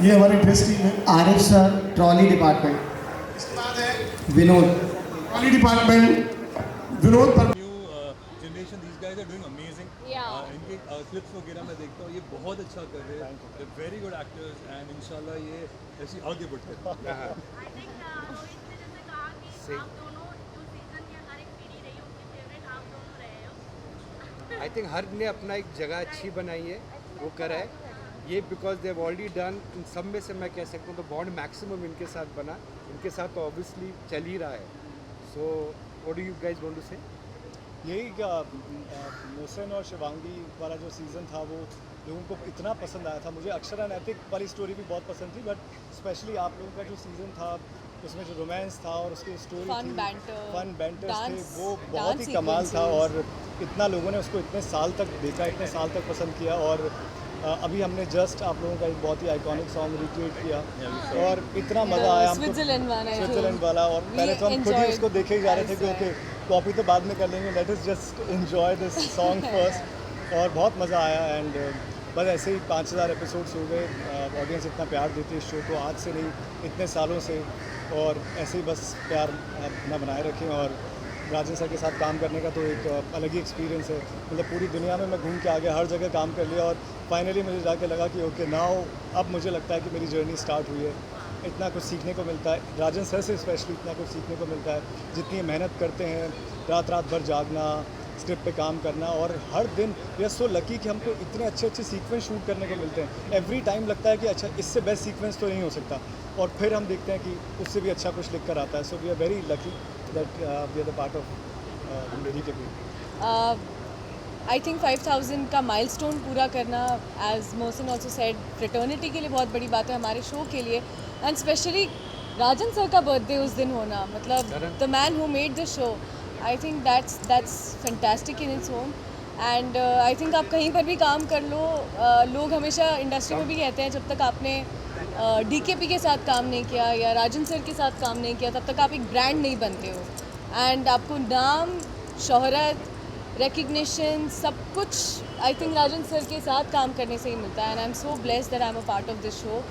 ये हमारी dress team है। Arif sir, trolley department. इसके बाद है विनोद, ट्रॉली डिपार्टमेंट, विनोद पर generation these guys are doing amazing. इनके क्लिप्स वगैरह मैं देखता हूँ, ये बहुत अच्छा कर रहे हैं, वेरी गुड एक्टर्स एंड इंशाल्लाह ये ऐसी आगे बढ़ते हैं। I think रोहित ने जैसे कहा कि आप दोनों जो सीजन या हर एक पीढ़ी रही है उनकी फेवरेट आप दोनों रहे हो। आई थिंक हर ने अपना एक जगह अच्छी बनाई है, वो करा है ये because they have already done. इन सब में से मैं कह सकता हूँ तो बॉन्ड मैक्सिमम इनके साथ बना, इनके साथ तो ऑब्वियसली चल ही रहा है। So what do you guys want to say? यही मोहसिन और शिवांगी वाला जो सीज़न था वो लोगों को इतना पसंद आया था। मुझे अक्षरा नैतिक वाली स्टोरी भी बहुत पसंद थी, बट स्पेशली आप लोगों का जो सीज़न था उसमें जो रोमांस था और उसकी स्टोरी फन बैंटर्स थे, वो बहुत डांस ही कमाल था। और इतना लोगों ने उसको इतने साल तक देखा, इतने साल तक पसंद किया। और अभी हमने जस्ट आप लोगों का एक बहुत ही आइकॉनिक सॉन्ग रिक्रिएट किया और इतना मज़ा आया हमको, स्विट्जरलैंड वाला। और पहले तो हम खुद ही उसको देखे ही जा रहे थे कि ओके कॉपी तो बाद में कर लेंगे, let us just enjoy this song first. और बहुत मज़ा आया एंड बस ऐसे ही 5000 एपिसोड्स हो गए। ऑडियंस इतना प्यार देती है इस शो को, आज से नहीं इतने सालों से, और ऐसे ही बस प्यार अपना बनाए रखें। और राजन सर के साथ काम करने का तो एक अलग ही एक्सपीरियंस है। मतलब पूरी दुनिया में मैं घूम के आ गया, हर जगह काम कर लिया और फाइनली मुझे जाके लगा कि ओके नाउ अब मुझे लगता है कि मेरी जर्नी स्टार्ट हुई है। इतना कुछ सीखने को मिलता है राजन सर से, स्पेशली इतना कुछ सीखने को मिलता है। जितनी मेहनत करते हैं, रात भर जागना, स्क्रिप्ट पे काम करना, और हर दिन वी आर सो लकी कि हमको इतने अच्छे सीक्वेंस शूट करने को मिलते हैं। एवरी टाइम लगता है कि अच्छा इससे बेस्ट सीक्वेंस तो नहीं हो सकता, और फिर हम देखते हैं कि उससे भी अच्छा कुछ लिख कर आता है। So we are very lucky that we are the part of DTP। I think 5000 का माइलस्टोन पूरा करना, as Mohsin also said, fraternity के लिए बहुत बड़ी बात है, हमारे शो के लिए, एंड स्पेशली राजन सर का बर्थडे उस दिन होना, मतलब the man who made the show. I think that's fantastic in its own. And I think आप कहीं पर भी काम कर लो, लोग हमेशा इंडस्ट्री में भी कहते हैं जब तक आपने DKP के साथ काम नहीं किया या राजन सर के साथ काम नहीं किया तब तक आप एक ब्रांड नहीं बनते हो। एंड आपको नाम, शोहरत, रिकग्निशन, सब कुछ आई थिंक राजन सर के साथ काम करने से ही मिलता है। And I am so blessed that I am a part of this show.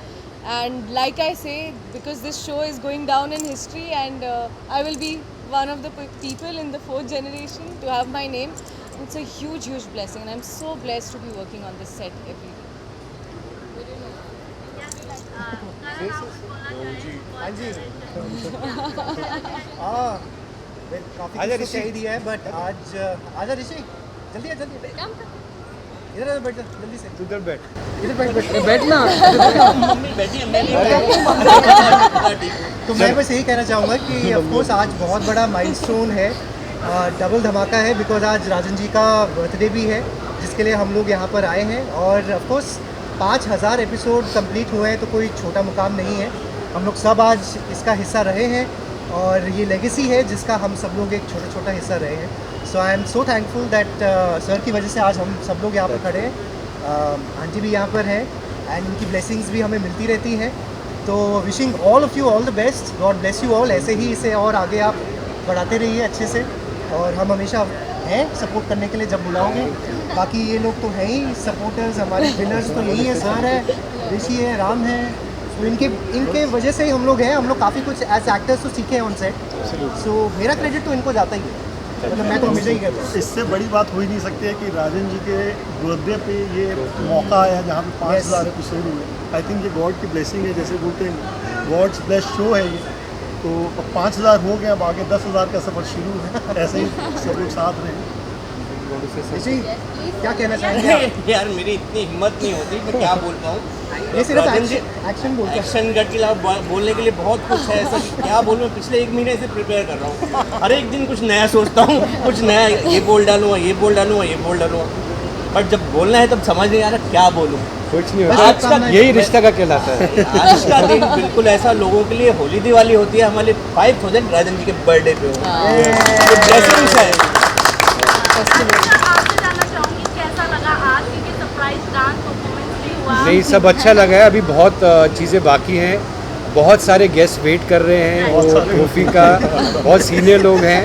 And like I say, because this show is going down in history and I will be one of the people in the 4th generation to have my name. It's a huge blessing and I'm so blessed to be working on this set every day. काफ़ी कुछ सही दिया है, but आज आजा ऋषि, जल्दी इधर बैठ जा, जल्दी से इधर बैठ बैठना। तो मैं बस यही कहना चाहूँगा कि ऑफ कोर्स आज बहुत बड़ा माइलस्टोन है, डबल धमाका है, बिकॉज आज राजन जी का बर्थडे भी है जिसके लिए हम लोग यहाँ पर आए हैं। और ऑफ कोर्स 5000 एपिसोड कंप्लीट हुए हैं तो कोई छोटा मुकाम नहीं है। हम लोग सब आज इसका हिस्सा रहे हैं और ये लेगेसी है जिसका हम सब लोग एक छोटा हिस्सा रहे हैं। So I am so thankful that sir की वजह से आज हम सब लोग यहाँ पर खड़े हैं। आंटी भी यहाँ पर है एंड उनकी ब्लेसिंग्स भी हमें मिलती रहती हैं। तो wishing all of you all the best, God bless you all. ऐसे ही इसे और आगे आप बढ़ाते रहिए अच्छे से, और हम हमेशा हैं सपोर्ट करने के लिए जब बुलाओगे। बाकी ये लोग तो हैं ही सपोर्टर्स, हमारे विनर्स तो यही है, सर है, ऋषि है, राम है। तो इनके वजह से ही हम लोग हैं। हम लोग काफ़ी कुछ एज एक्टर्स तो सीखे हैं उनसे। सो मेरा क्रेडिट तो इनको जाता ही है, मतलब मैं तो हमेशा ही कहता हूँ। इससे बड़ी बात हो ही नहीं सकती है कि राजन जी के बर्थडे पे ये मौका आया जहाँ पे 5000 एपिसोड हुए। आई थिंक ये गॉड की ब्लेसिंग है, जैसे बोलते हैं गॉड्स ब्लेस शो है ये। तो अब 5000 हो गए, अब आगे 10000 का सफ़र शुरू है। ऐसे ही सब लोग साथ रहें। ऋषि क्या कहना चाहेंगे आप? यार मेरी इतनी हिम्मत नहीं होती, मैं क्या बोल पाऊँ। ये सिर्फ एक्शन बोलते हैं। एक्शन गट के अलावा बोलने के लिए बहुत कुछ है, ऐसा क्या बोलूँ। पिछले 1 महीने से प्रिपेयर कर रहा हूँ, हर एक दिन कुछ नया सोचता हूँ, कुछ नया, ये बोल डालूँगा, ये बोल डालूँगा, ये बोल डालूँगा, बट जब बोलना है तब समझ नहीं आ रहा क्या बोलूँ। कुछ नहीं होता, आज का यही रिश्ता का कहलाता है। आज का दिन बिल्कुल ऐसा लोगों के लिए होली दिवाली होती है, हमारे 5000 राजन जी के बर्थडे पे हो। ब्लेसिंग्स है। आपसे जानना चाहूँगी कैसा लगा आज, क्योंकि सरप्राइज डांस परफॉर्मेंस भी हुआ। नहीं, सब अच्छा लगा है। अभी बहुत चीज़ें बाकी हैं, बहुत सारे गेस्ट वेट कर रहे हैं वो ट्रॉफी का, बहुत सीनियर लोग हैं।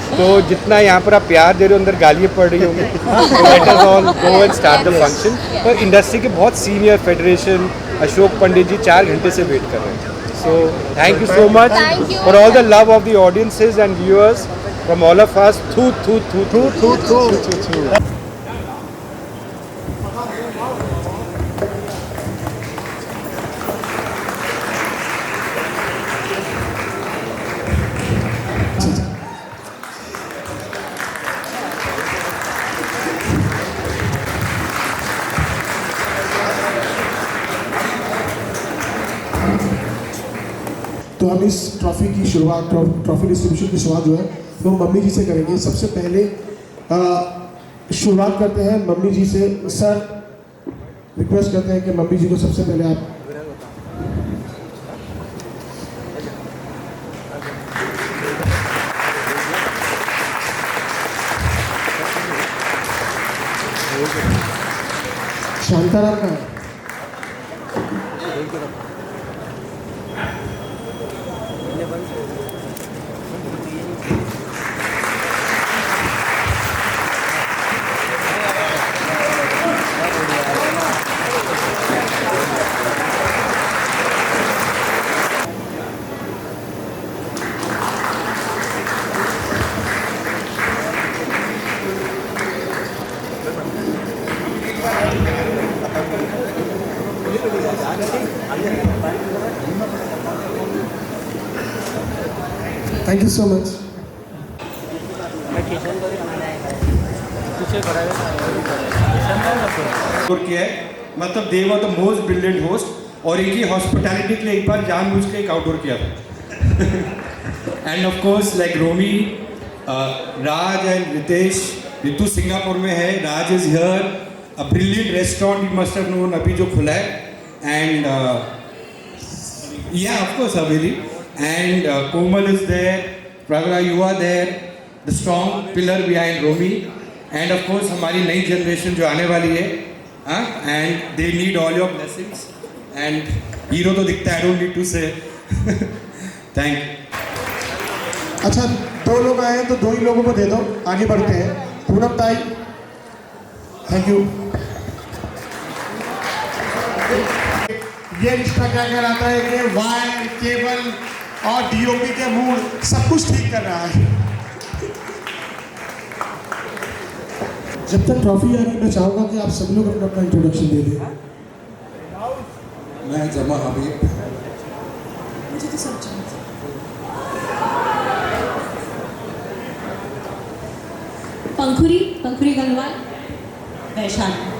तो जितना यहाँ पर आप प्यार दे रहे हो, अंदर गालियाँ पड़ रही होंगी। Let us all go and start the function. पर इंडस्ट्री के बहुत सीनियर फेडरेशन अशोक पंडित जी 4 घंटे से वेट कर रहे हैं. So thank you so much Thank you. for all the love of the audiences and viewers from all of us. तो हम इस ट्रॉफी की शुरुआत, ट्रॉफी डिस्ट्रीब्यूशन की शुरुआत जो है वो मम्मी जी से करेंगे. सबसे पहले शुरुआत करते हैं मम्मी जी से. सर रिक्वेस्ट करते हैं कि मम्मी जी को सबसे पहले आप शांताराम का है. Thank you so much. किया है, मतलब they were the most brilliant host. और एक ही हॉस्पिटैलिटी के लिए एक बार जानबूझ के एक आउटडोर किया था. And of course like Romi, Raj and Ritesh. Ritu Singapore में है, Raj is here. A brilliant restaurant you must have known अभी जो खुला है. And yeah of course Haveli. And Komal is there, Pravira, you are there, the strong pillar behind Romi, and of course हमारी नई generation जो आने वाली है, and they need all your blessings. And hero तो दिखता है, I don't need to say. Thank you. अच्छा 2 लोग आए हैं तो 2 ही लोगों को दे दो. आगे बढ़ते हैं. पूनम ताई, थैंक यू. ये रिश्ता क्या कहलाता है कि वायर, केबल और डीओपी के मूड सब कुछ ठीक कर रहा है. जब तक ट्रॉफी आ रही मैं चाहूंगा कि आप सब लोग अपना इंट्रोडक्शन दे दें. मैं जमा हबीब. मुझे तो सब जानते. पंखुरी गंगवाल, वैशाली.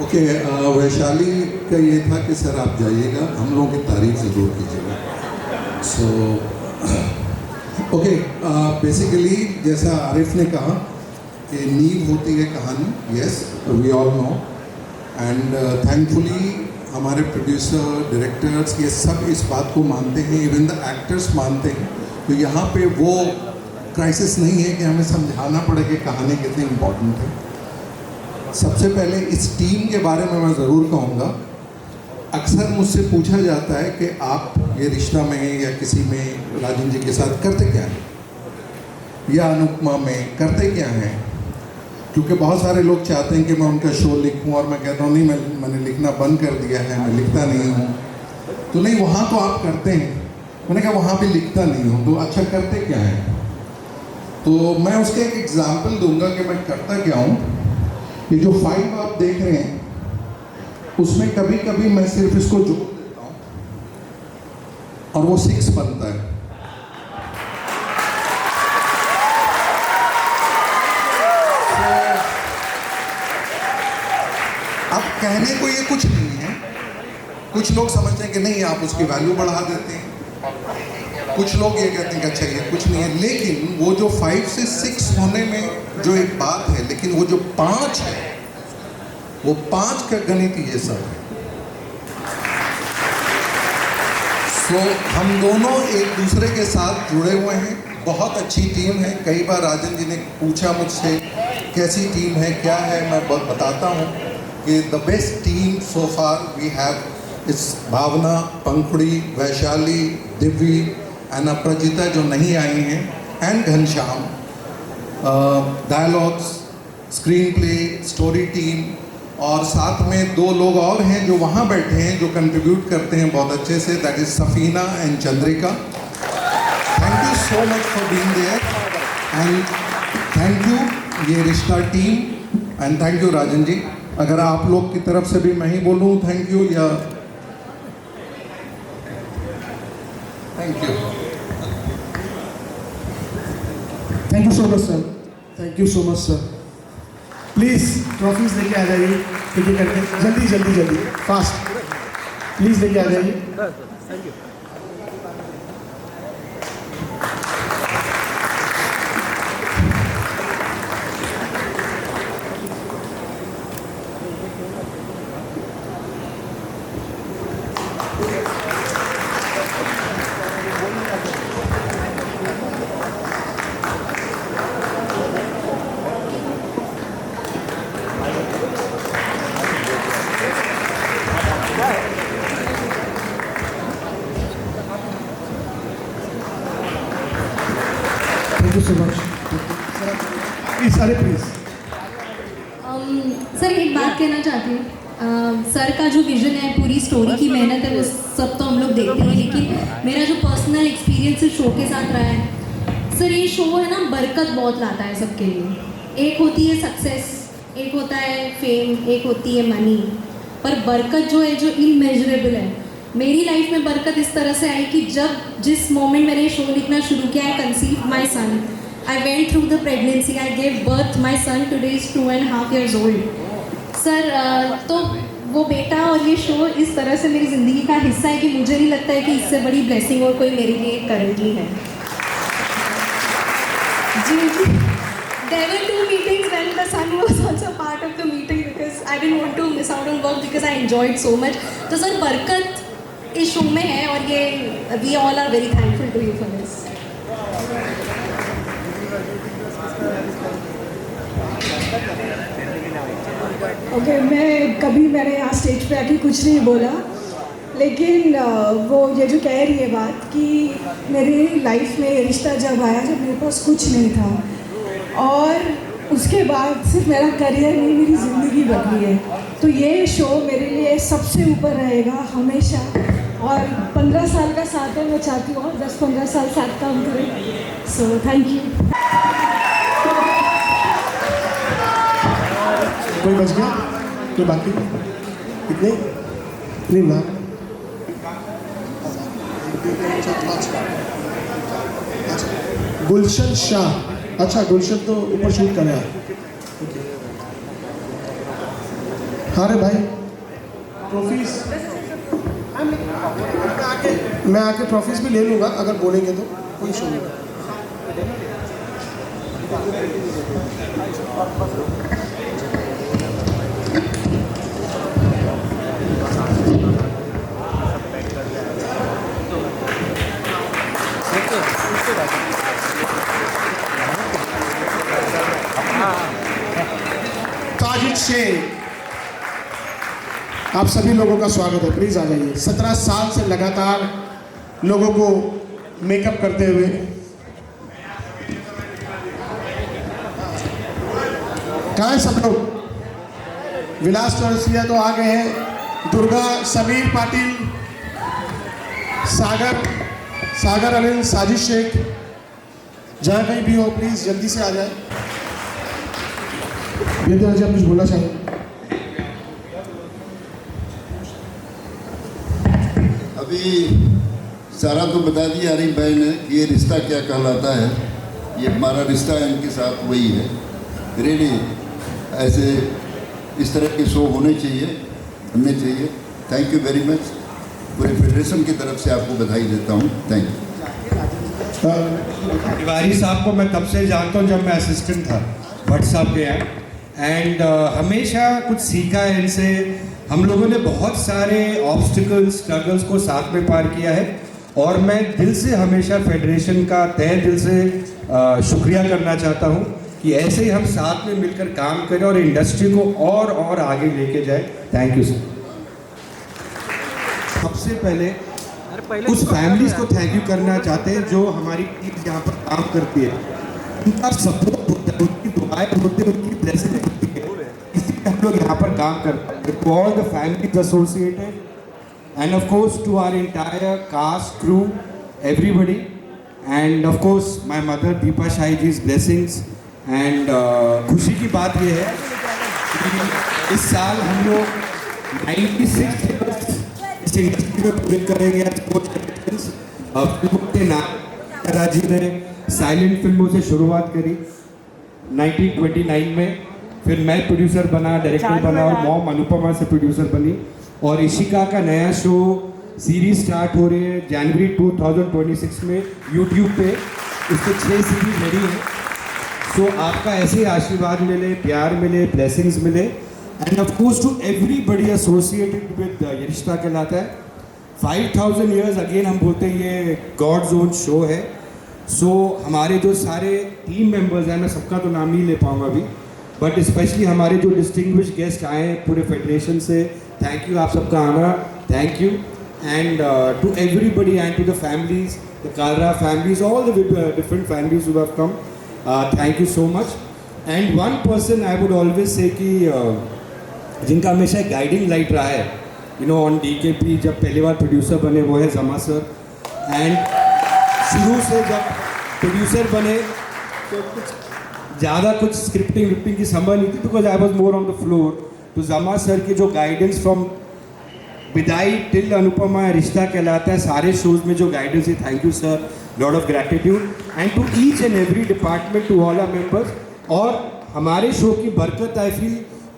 ओके, वैशाली का ये था कि सर आप जाइएगा, हम लोगों की तारीफ ज़रूर कीजिएगा. सो ओके, बेसिकली जैसा आरिफ ने कहा कि नींव होती है कहानी. Yes, we all know. And thankfully हमारे प्रोड्यूसर, डायरेक्टर्स ये सब इस बात को मानते हैं, इवन द एक्टर्स मानते हैं. तो यहाँ पे वो क्राइसिस नहीं है कि हमें समझाना पड़े कि कहानी कितनी इम्पोर्टेंट है. सबसे पहले इस टीम के बारे में मैं ज़रूर कहूँगा. अक्सर मुझसे पूछा जाता है कि आप ये रिश्ता में या किसी में राजन जी के साथ करते क्या हैं, या अनुपमा में करते क्या हैं. क्योंकि बहुत सारे लोग चाहते हैं कि मैं उनका शो लिखूं और मैं कहता हूँ नहीं, मैंने लिखना बंद कर दिया है, मैं लिखता नहीं हूँ. तो नहीं, वहाँ तो आप करते हैं. मैंने कहा वहाँ भी लिखता नहीं हूँ. तो अच्छा करते क्या हैं? तो मैं उसके एक एग्जाम्पल दूंगा कि मैं करता क्या हूँ. ये जो 5 आप देख रहे हैं उसमें कभी कभी मैं सिर्फ इसको जोड़ देता हूँ और वो 6 बनता है. अब कहने को ये कुछ नहीं है. कुछ लोग समझते हैं कि नहीं, आप उसकी वैल्यू बढ़ा देते हैं. कुछ लोग ये कहते हैं कि अच्छा ये कुछ नहीं है. लेकिन वो जो 5 से 6 होने में जो एक बात है, लेकिन वो जो 5 है, वो 5 का गणित ये सब है. सो हम दोनों एक दूसरे के साथ जुड़े हुए हैं. बहुत अच्छी टीम है. कई बार राजन जी ने पूछा मुझसे कैसी टीम है, क्या है. मैं बताता हूँ कि the best team so far we have is Bhavna, Pankhuri, Vaishali, Divya and अपराजिता जो नहीं आई हैं, and Ghanshyam. Dialogues screen play, story team और साथ में 2 लोग और हैं जो वहाँ बैठे हैं जो कंट्रीब्यूट करते हैं बहुत अच्छे से, that is Safina and Chandrika. Thank you so much for being there and thank you Yeh Rishta team and thank you Rajan ji. अगर आप लोग की तरफ से भी मैं ही बोलूँ थैंक यू या thank you. Thank you so much sir, thank you so much sir. Please trophies लेके आ जाइए, ठीक है करके जल्दी जल्दी जल्दी फास्ट प्लीज़ लेके आ जाइए. Thank you. Thank you so much. Please अरे प्लीज़. सर एक बात कहना चाहती हूँ. सर का जो विजन है, पूरी स्टोरी की मेहनत है, वो सब तो हम लोग देखते हैं, लेकिन मेरा जो पर्सनल एक्सपीरियंस है शो के साथ रहा है सर, ये शो है ना बरकत बहुत लाता है सबके लिए. एक होती है सक्सेस, एक होता है फेम, एक होती है मनी, पर बरकत जो है जो इनमेजरेबल है. मेरी लाइफ में बरकत इस तरह से आई कि जिस मोमेंट मैंने शो लिखना शुरू किया, I conceive my son, I went through the pregnancy, I gave birth my son, today is 2.5 years old. Sir तो वो बेटा और ये शो इस तरह से मेरी ज़िंदगी का हिस्सा है कि मुझे नहीं लगता है कि इससे बड़ी ब्लेसिंग और कोई मेरे लिए करंटली है. जी there were 2 meetings when the son was also part of the meeting because I didn't want to miss out on work because I enjoyed so much. तो सर बरकत इस शो में है और ये we all are very thankful to you for this. Okay, मैंने यहाँ stage पे आके कुछ नहीं बोला, लेकिन वो ये जो कह रही है बात कि मेरी लाइफ में रिश्ता जब आया जब मेरे पास कुछ नहीं था और उसके बाद सिर्फ मेरा करियर नहीं मेरी ज़िंदगी बदली है. तो ये शो मेरे लिए सबसे ऊपर रहेगा हमेशा और 15 साल का साथ है. मैं चाहती हूँ और 10-15 साल साथ काम करें. सो थैंक यू. कोई बच गया? कोई बाकी? इतने नहीं ना. गुलशन शाह. अच्छा, गुलशन तो ऊपर शूट कर रहा है. हाँ रे भाई, ट्रॉफीज मैं आके ट्रॉफीज भी ले लूँगा अगर बोलेंगे तो. कोई इशू नहीं. साजिद शेख, आप सभी लोगों का स्वागत है. प्लीज़ आ जाइए. 17 साल से लगातार लोगों को मेकअप करते हुए कहाँ हैं सब लोग? विलास चौरसिया तो आ गए हैं. दुर्गा, समीर पाटिल, सागर अनिल, साजिद शेख, जहाँ कहीं भी हो प्लीज़ जल्दी से आ जाए. ये तो आप कुछ बोलना चाहिए. अभी सारा तो बता दिया आरिफ भाई ने कि ये रिश्ता क्या कहलाता है. ये हमारा रिश्ता है इनके साथ, वही है. रियली ऐसे इस तरह के शो होने चाहिए. Thank you very much. पूरे फेडरेशन की तरफ से आपको बधाई देता हूँ. Thank you. तिवारी साहब को मैं कब से जानता हूँ, जब मैं असिस्टेंट था व्हाट्सएप के यहाँ. एंड हमेशा कुछ सीखा है इनसे. हम लोगों ने बहुत सारे ऑब्स्टिकल्स, स्ट्रगल्स को साथ में पार किया है और मैं दिल से हमेशा फेडरेशन का तहे दिल से शुक्रिया करना चाहता हूँ कि ऐसे ही हम साथ में मिलकर काम करें और इंडस्ट्री को और आगे लेके जाए. Thank you sir. सबसे पहले उस फैमिलीज को थैंक यू करना चाहते हैं जो हमारी टीम यहाँ पर काम करती है. उनका सपोर्ट होता है, उनकी दुआ इंस्पायर होते हैं उनकी ब्लेसिंग होती है, इसलिए हम लोग यहाँ पर काम करते हैं। To all the families associated and of course to our entire cast crew everybody, and of course my mother Deepa Shahi जी's ब्लेसिंग्स। एंड खुशी की बात यह है कि इस साल हम लोग 96 इस इंडस्ट्री में पूरे करेंगे। फिल्मों के नाम राजी ने साइलेंट फिल्मों से शुरुआत करी 1929 में, फिर मैं प्रोड्यूसर बना, डायरेक्टर बना, और मॉम अनुपमा से प्रोड्यूसर बनी। और इशिका का नया शो सीरीज स्टार्ट हो रही है जनवरी 2026 में यूट्यूब पे, उसके 6 सीरीज रेडी हैं। सो आपका ऐसे ही आशीर्वाद मिले, प्यार मिले, ब्लेसिंग्स मिले, and of course to everybody associated with Yeh Rishta Kehlata है। 5000 ईयर्स अगेन हम बोलते हैं ये गॉड्स ओन शो है। सो हमारे जो सारे टीम मेंबर्स हैं, मैं सबका तो नाम नहीं ले पाऊँगा अभी, बट स्पेशली हमारे जो डिस्टिंग्विश गेस्ट आए हैं पूरे फेडरेशन से, थैंक यू आप सबका आना, thank you. And to everybody and to the families, the Kalra families, all the different families who have come, thank you so much. And one person I would always say कि जिनका हमेशा guiding light रहा है, you no, on DKP जब पहली बार producer बने वो है जमा सर। एंड शुरू से जब प्रोड्यूसर बने तो ज़्यादा कुछ स्क्रिप्टिंग विप्टिंग की समझ नहीं थी, because I was more on the floor. तो जमा सर की जो guidance from Vidaai till Anupamaa Rishta Kehlata Hai, सारे शोज में जो गाइडेंस है, thank you sir, lot of gratitude and to each and every department, to all our members. और हमारे शो की बरकत आई फील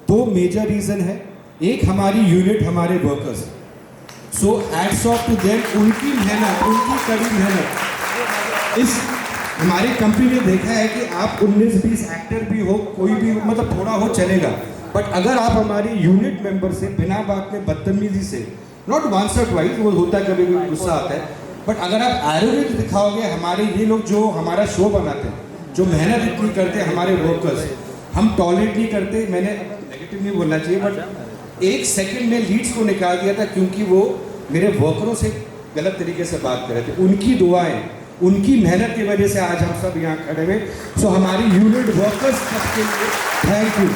2 मेजर रीज़न है। एक हमारी यूनिट, हमारे workers, so hats off to them, उनकी मेहनत, उनकी कड़ी मेहनत। इस हमारी कंपनी ने देखा है कि आप 19-20 एक्टर भी हो, कोई भी हो, मतलब थोड़ा हो चलेगा, बट अगर आप हमारी यूनिट मेंबर से बिना बात में बदतमीजी से, नॉट वंस और ट्वाइस, वो होता है कभी कभी गुस्सा आता है, बट अगर आप एरोगेंस दिखाओगे, हमारे ये लोग जो हमारा शो बनाते हैं, जो मेहनत इतनी करते हैं, हमारे वर्कर्स, हम टॉलरेट नहीं करते। मैंने नेगेटिव नहीं बोलना चाहिए, बट 1 सेकंड में लीड्स को निकाल दिया था क्योंकि वो मेरे वर्करों से गलत तरीके से बात कर रहे थे। उनकी दुआएं, उनकी मेहनत की वजह से आज हम सब यहाँ खड़े हुए। सो हमारी यूनिट वर्कर्स सबके लिए thank you,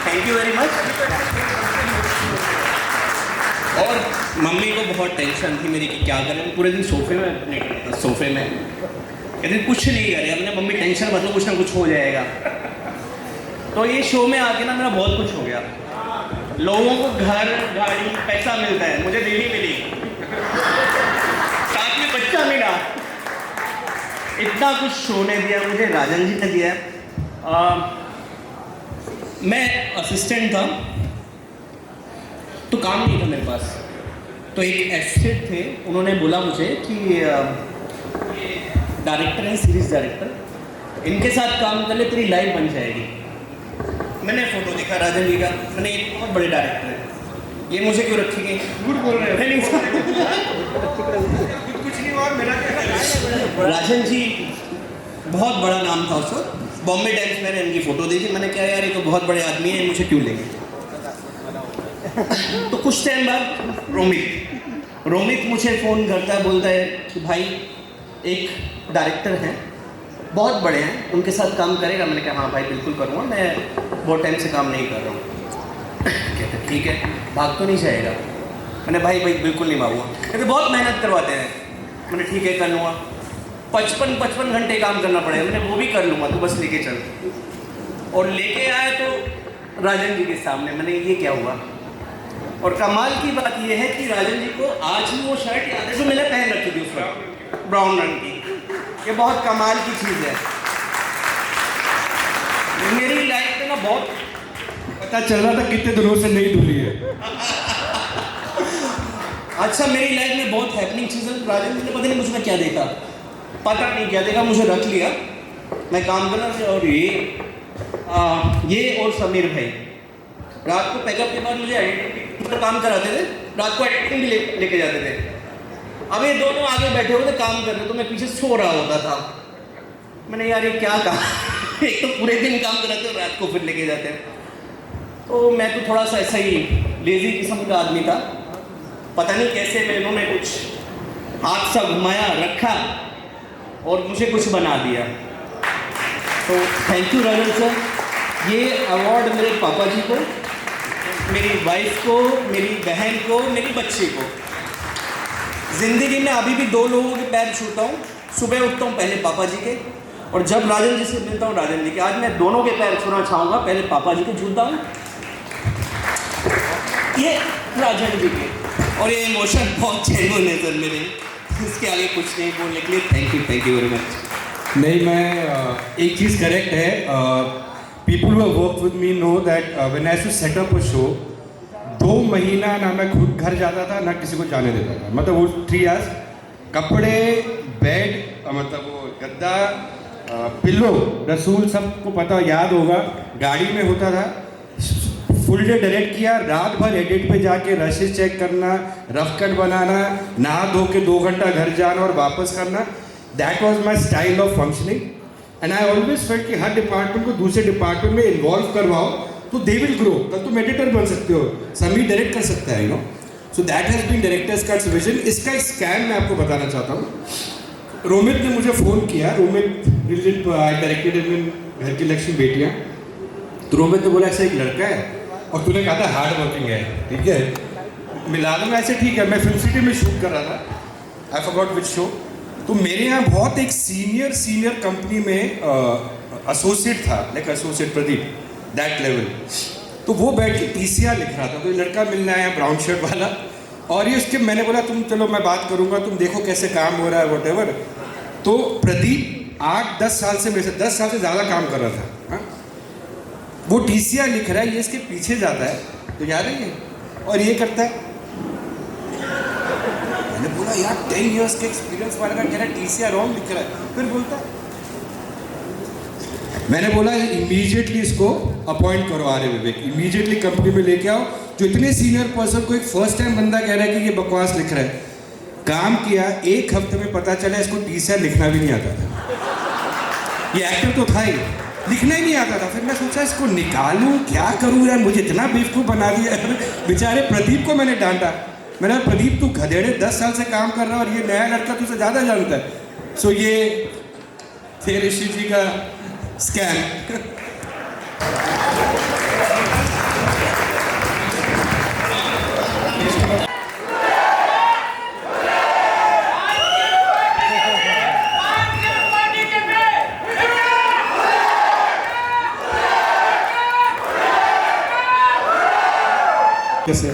thank you very much. और मम्मी को बहुत टेंशन थी मेरी कि क्या करें, पूरे दिन सोफे में कहते कुछ नहीं करे, हमने मम्मी टेंशन मतलब कुछ ना कुछ हो जाएगा। तो ये शो में आके ना मेरा बहुत कुछ हो गया। लोगों को घर, गाड़ी, पैसा मिलता है, मुझे बीवी मिली, साथ में बच्चा मिला, इतना कुछ शो ने दिया मुझे, राजन जी ने दिया। मैं असिस्टेंट था तो काम नहीं था मेरे पास, तो एक एसिस्टेंट थे, उन्होंने बोला मुझे कि डायरेक्टर है, सीरीज डायरेक्टर, इनके साथ काम कर ले, तेरी लाइफ बन जाएगी। मैंने फोटो देखा राजन जी का, मैंने एक बहुत बड़े डायरेक्टर है, ये मुझे क्यों रखेंगे, गुड बोल रहे हैं, कुछ नहीं हुआ मेरा क्या। राजन जी बहुत बड़ा नाम था उस वक्त, बॉम्बे टाइम्स मैंने इनकी फ़ोटो देखी, मैंने कहा यार ये तो बहुत बड़े आदमी हैं, मुझे क्यों लेंगे। तो कुछ टाइम बाद रोमित मुझे फ़ोन करता है, बोलता है कि भाई एक डायरेक्टर हैं, बहुत बड़े हैं, उनके साथ काम करेगा। मैंने कहा हाँ भाई बिल्कुल करूँगा, मैं बहुत टाइम से काम नहीं कर रहा हूँ। कहते ठीक है, भाग तो नहीं जाएगा। मैंने भाई बिल्कुल नहीं भागूंगा। कहते बहुत मेहनत करवाते हैं। मैंने ठीक है कर लूँगा, 55 घंटे काम करना पड़ेगा। मैंने वो भी कर लूँगा, तो बस लेके चल। और लेके आया तो राजन जी के सामने, मैंने ये क्या हुआ। और कमाल की बात ये है कि राजन जी को आज भी वो शर्ट याद है जो मैंने पहन रखी थी उस वक्त, ब्राउन रंग की। ये बहुत कमाल की चीज़ है। मेरी लाइफ में ना बहुत पता चल रहा था कितने दिनों से नहीं धुली है। अच्छा, मेरी लाइफ में बहुत हैपनिंग चीज़ है। राजन जी ने पता नहीं मुझमें क्या देखा, पता नहीं क्या देखा, मुझे रख लिया। मैं काम कर रहा था और ये और समीर भाई रात को पैकअप के बाद मुझे एडिटिंग का काम कराते थे, रात को एडिटिंग भी लेके जाते थे। अब ये दोनों आगे बैठे हुए थे काम कर रहे, तो मैं पीछे सो रहा होता था। मैंने यार ये क्या कहा एक तो पूरे दिन काम कराते और रात को फिर लेके जाते हैं। तो मैं तो थोड़ा सा ऐसा ही लेजी किस्म का आदमी था। पता नहीं कैसे मैं इन्होंने कुछ हाथ सा घुमाया, रखा और मुझे कुछ बना दिया। तो थैंक यू राजन सर। ये अवार्ड मेरे पापा जी को, मेरी वाइफ को, मेरी बहन को, मेरी बच्ची को। ज़िंदगी में अभी भी 2 लोगों के पैर छूता हूँ। सुबह उठता हूँ पहले पापा जी के, और जब राजन जी से मिलता हूँ राजन जी के। आज मैं दोनों के पैर छूना चाहूँगा, पहले पापा जी के छूता हूँ, ये राजन जी के। और ये इमोशन बहुत जेन्युइन है सर मेरे, इसके आगे कुछ नहीं बोलने के लिए। Thank you very much. नहीं, मैं एक चीज़ करेक्ट है। People who work with me know that when I to set up a show, 2 महीना ना मैं खुद घर जाता था ना किसी को जाने देता था। मतलब वो 3 आवर्स कपड़े, बेड, मतलब वो गद्दा, पिल्लो, रसूल, सबको पता याद होगा, गाड़ी में होता था। फुल डे डायरेक्ट किया, रात भर एडिट पे जाके रशेस चेक करना, रफ कट बनाना, नहा धो के 2 घंटा घर जाना और वापस करना। That was my style of functioning and I always felt कि हर डिपार्टमेंट को दूसरे डिपार्टमेंट में इन्वॉल्व करवाओ तो दे विल ग्रो। कल तुम एडिटर बन सकते हो, समी डायरेक्ट कर सकता है, you know. So that has been directors cuts vision. इसका एक स्कैम मैं आपको बताना चाहता हूँ। रोमित ने मुझे फ़ोन किया, रोमित डायरेक्टेड इन घर की लक्ष्मी बेटियाँ। तो रोमित ने बोला ऐसा एक लड़का है और तूने कहा था हार्ड वर्किंग है, ठीक है, मिला दो। मैं ऐसे ठीक है, मैं फिल्म सिटी में शूट कर रहा था, आई फॉरगॉट विच शो। तो मेरे यहाँ बहुत एक सीनियर कंपनी में एसोसिएट था, like associate Pradeep, that level. तो वो बैठ के TCR लिख रहा था। तो ये लड़का मिलने आया, ब्राउन शर्ट वाला, और ये उसके, मैंने बोला तुम चलो मैं बात करूँगा, तुम देखो कैसे काम हो रहा है, वट एवर। तो प्रदीप 8-10 साल से मेरे से 10 साल से ज़्यादा काम कर रहा था। हाँ? वो TCR लिख रहा है, ये इसके पीछे जाता है, तो याद है ये, और ये करता है। मैंने बोला यार 10 इयर्स के एक्सपीरियंस वाला का कह रहा है TCR रॉन्ग लिख रहा है। फिर बोलता है, मैंने बोला इमीडिएटली इसको अपॉइंट करो आर्य विवेक, इमीडिएटली कंपनी में लेके आओ। जो इतने सीनियर पर्सन को एक फर्स्ट टाइम बंदा कह रहा है कि ये बकवास लिख रहा है। काम किया, 1 हफ्ते में पता चला इसको TCR लिखना भी नहीं आता था। ये एक्टर तो था ही, लिखना ही नहीं आता था। फिर मैं सोचा इसको निकालूं, क्या करूं यार, मुझे इतना बेवकूफ़ बना दिया। बेचारे प्रदीप को मैंने डांटा, मैंने कहा प्रदीप तू गधेड़े 10 साल से काम कर रहा है और ये नया लड़का तुझसे ज़्यादा जानता है। सो ये थे ऋषि जी का स्कैम। कैसे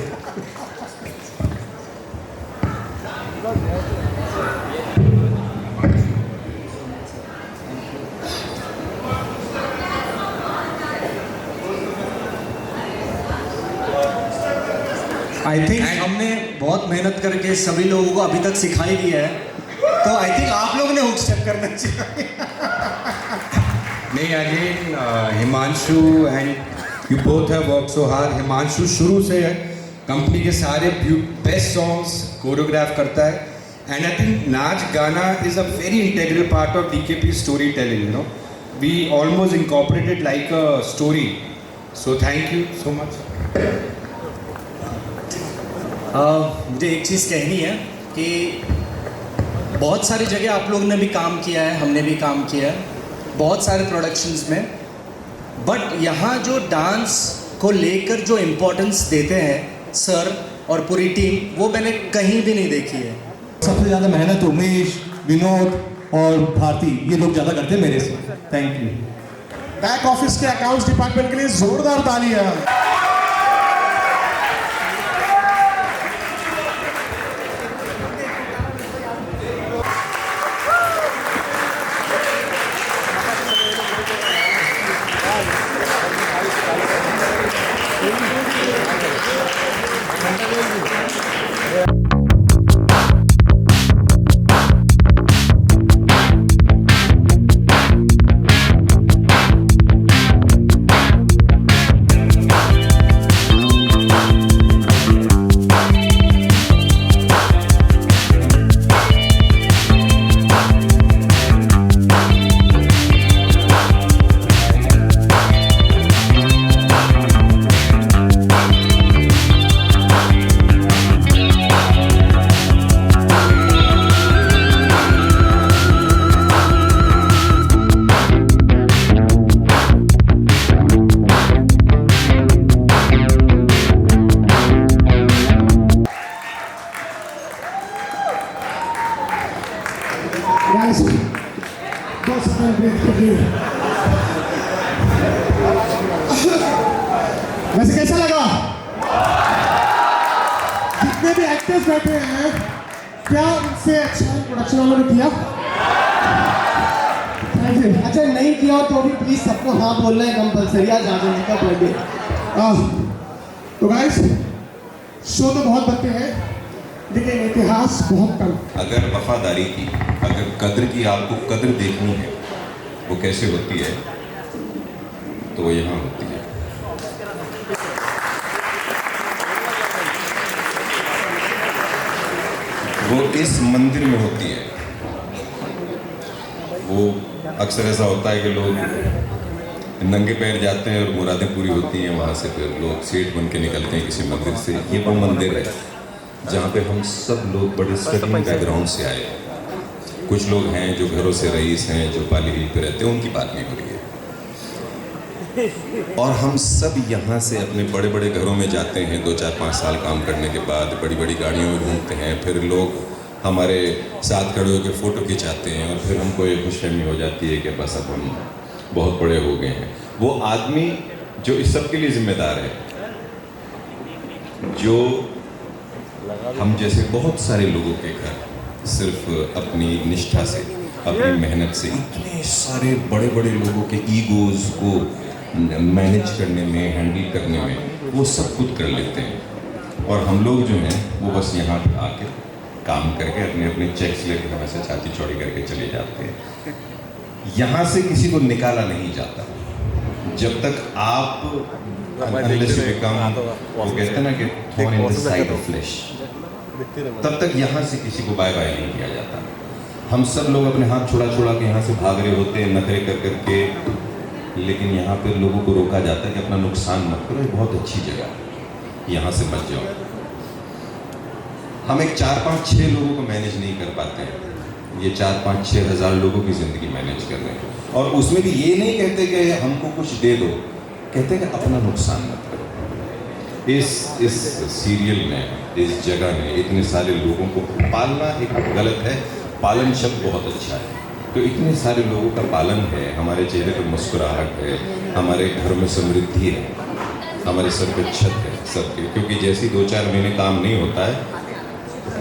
आई थिंक हमने बहुत मेहनत करके सभी लोगों को अभी तक सिखा ही दिया है, तो आई थिंक आप लोगों ने हुक स्टेप करना चाहिए। नहीं, again Himanshu and you both have work so hard. Himanshu शुरू से कंपनी के सारे बेस्ट सॉन्ग्स कोरियोग्राफ करता है एंड आई थिंक नाच गाना is a very integral part of DKP story telling, you know. We almost incorporated like a story. So thank you so much. मुझे एक चीज़ कहनी है कि बहुत सारी जगह आप लोगों ने भी काम किया है, हमने भी काम किया है बहुत सारे प्रोडक्शंस में, बट यहाँ जो डांस को लेकर जो इम्पोर्टेंस देते हैं सर और पूरी टीम, वो मैंने कहीं भी नहीं देखी है। सबसे ज़्यादा मेहनत उमेश, विनोद और भारती, ये लोग ज़्यादा करते हैं मेरे से। Thank you. बैक ऑफिस के अकाउंट्स डिपार्टमेंट के लिए जोरदार तालियां। वैसे कैसा लगा? जितने भी एक्टर्स बैठे हैं, क्या उनसे अच्छा प्रोडक्शन वालों ने किया? अच्छा नहीं किया हो तो भी प्लीज सबको हाँ बोलना है कंपलसरी, आज राजन जी का बर्थडे। तो गाइस, शो तो बहुत बनते हैं लेकिन इतिहास बहुत कम। अगर वफादारी की, अगर कद्र की, आपको कद्र देखनी है वो कैसे होती है, तो वो यहाँ होती है। वो इस मंदिर में होती है। वो अक्सर ऐसा होता है कि लोग नंगे पैर जाते हैं और मुरादें पूरी होती हैं, वहाँ से फिर लोग सेठ बन के निकलते हैं किसी मंदिर से। ये वो मंदिर है जहाँ पे हम सब लोग बड़े स्ट्रगलिंग बैकग्राउंड से आए हैं। कुछ लोग हैं जो घरों से रईस हैं, जो पाली हिल पे रहते हैं, उनकी बात नहीं हो रही है। और हम सब यहाँ से अपने बड़े बड़े घरों में जाते हैं 2-4-5 साल काम करने के बाद, बड़ी बड़ी गाड़ियों में घूमते हैं, फिर लोग हमारे साथ खड़े होकर फ़ोटो खिंचाते हैं और फिर हमको ये खुशफहमी हो जाती है कि बस अब हम बहुत बड़े हो गए हैं। वो आदमी जो इस सब के लिए जिम्मेदार है, जो हम जैसे बहुत सारे लोगों के घर सिर्फ अपनी निष्ठा से, अपनी मेहनत से इतने सारे बड़े बड़े लोगों के ईगोज़ को मैनेज करने में, हैंडल करने में वो सब खुद कर लेते हैं। और हम लोग जो हैं वो बस यहाँ पे आके काम करके अपने अपने चेक्स लेकर हमें से छाती चौड़ी करके चले जाते हैं। यहाँ से किसी को निकाला नहीं जाता जब तक आप unless you become, वो कहते हैं ना कि thorn in the side of flesh, तब तक यहाँ से किसी को बाय बाय नहीं किया जाता। हम सब लोग अपने हाथ छुड़ा छुड़ा के यहाँ से भाग रहे होते हैं, नखरे कर करके, लेकिन यहाँ पे लोगों को रोका जाता है कि अपना नुकसान मत करो, ये बहुत अच्छी जगह है, यहाँ से मत जाओ। हम एक 4-5-6 लोगों को मैनेज नहीं कर पाते हैं, ये 4-5-6 हज़ार लोगों की ज़िंदगी मैनेज कर रहे हैं। और उसमें भी ये नहीं कहते कि हमको कुछ दे दो, कहते हैं कि अपना नुकसान मत करो। इस सीरियल में, इस जगह में इतने सारे लोगों को पालना एक गलत है, पालन शब्द बहुत अच्छा है। तो इतने सारे लोगों का पालन है, हमारे चेहरे पर मुस्कुराहट है, हमारे घर में समृद्धि है, हमारे सर पे छत है सबके, क्योंकि जैसे 2-4 महीने काम नहीं होता है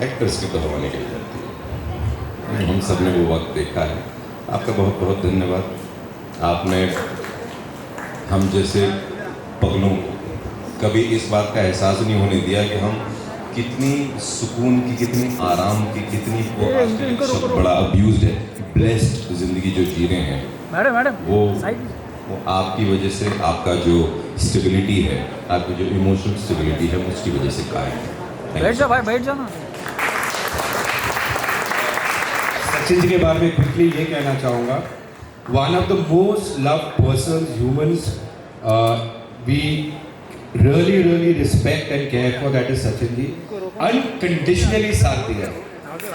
एक्टर्स की तो हवा निकल जाती है। हम सब ने वो वक्त देखा है। आपका बहुत बहुत धन्यवाद। आपने हम जैसे पगलों को कभी इस बात का एहसास नहीं होने दिया कि हम कितनी सुकून की, कितनी आराम की, कितनी वो बड़ा अब्यूज्ड है, ब्लेस्ड ज़िंदगी जो जी रहे हैं, वो आपकी वजह से, आपका जो स्टेबिलिटी है, आपकी जो इमोशनल स्टेबिलिटी है, उसकी वजह से कायम है। बैठ जा भाई, बैठ जाना। सचिन जी के बारे में क्विकली ये कहना चाहूँगा, one of the most loved person humans we really respect and care for, that is Sachin ji. Unconditionally साथ दिया,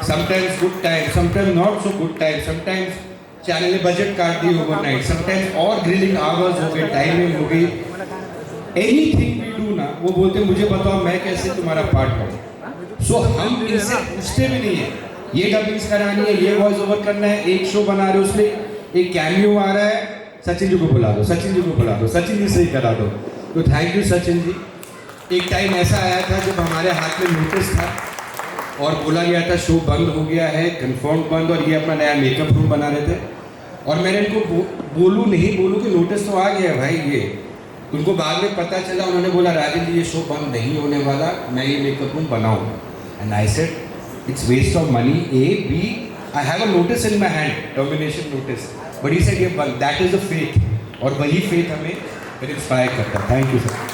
sometimes good time, sometimes not so good time, sometimes channel ने बजट काट दी ओवरनाइट, sometimes और grilling hours हो गए, timing हो गई, anything we do ना, वो बोलते मुझे बताओ मैं कैसे तुम्हारा पार्ट करूँ। सो हम इनसे पूछते भी नहीं है, ये डबिंग्स करानी है, ये वॉइस ओवर करना है, एक शो बना रहे हो उसमें एक कैमियो आ रहा है, सचिन जी को बुला दो, सचिन जी को बुला दो, सचिन जी से ही करा दो। तो थैंक यू सचिन जी। एक टाइम ऐसा आया था जब हमारे हाथ में नोटिस था और बोला गया था शो बंद हो गया है, कंफर्म बंद, और ये अपना नया मेकअप रूम बना रहे थे, और मैंने इनको बोलूँ नहीं बोलूँ कि नोटिस तो आ गया है भाई ये, उनको बाद में पता चला, उन्होंने बोला राजन जी ये शो बंद नहीं होने वाला, मैं ये मेकअप रूम बनाऊँगा। And I said it's waste of money, A, B, I have a notice in my hand, termination notice, but he said ये बंद, दैट इज़ द फेथ, और वही फेथ हमें इंस्पायर करता है। Thank you sir.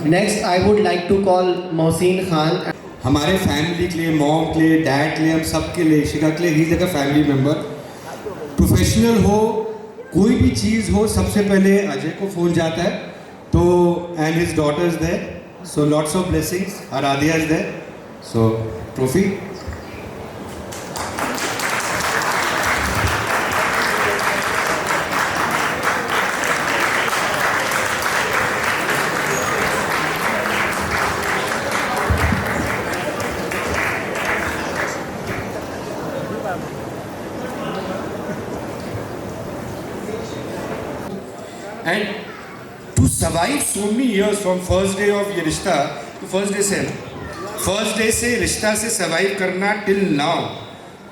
Next I would like to call Mohsin Khan. हमारे family के लिए, मॉम के लिए, डैड के लिए, हम सब के लिए, शिखा के लिए, he is like a family member. Professional हो, कोई भी चीज़ हो, सबसे पहले अजय को फ़ोन जाता है, तो and his daughters there, So lots of blessings. Aradhya is there. So trophy. And to survive so many years from first day of ये रिश्ता to first day से रिश्ता से survive करना till now,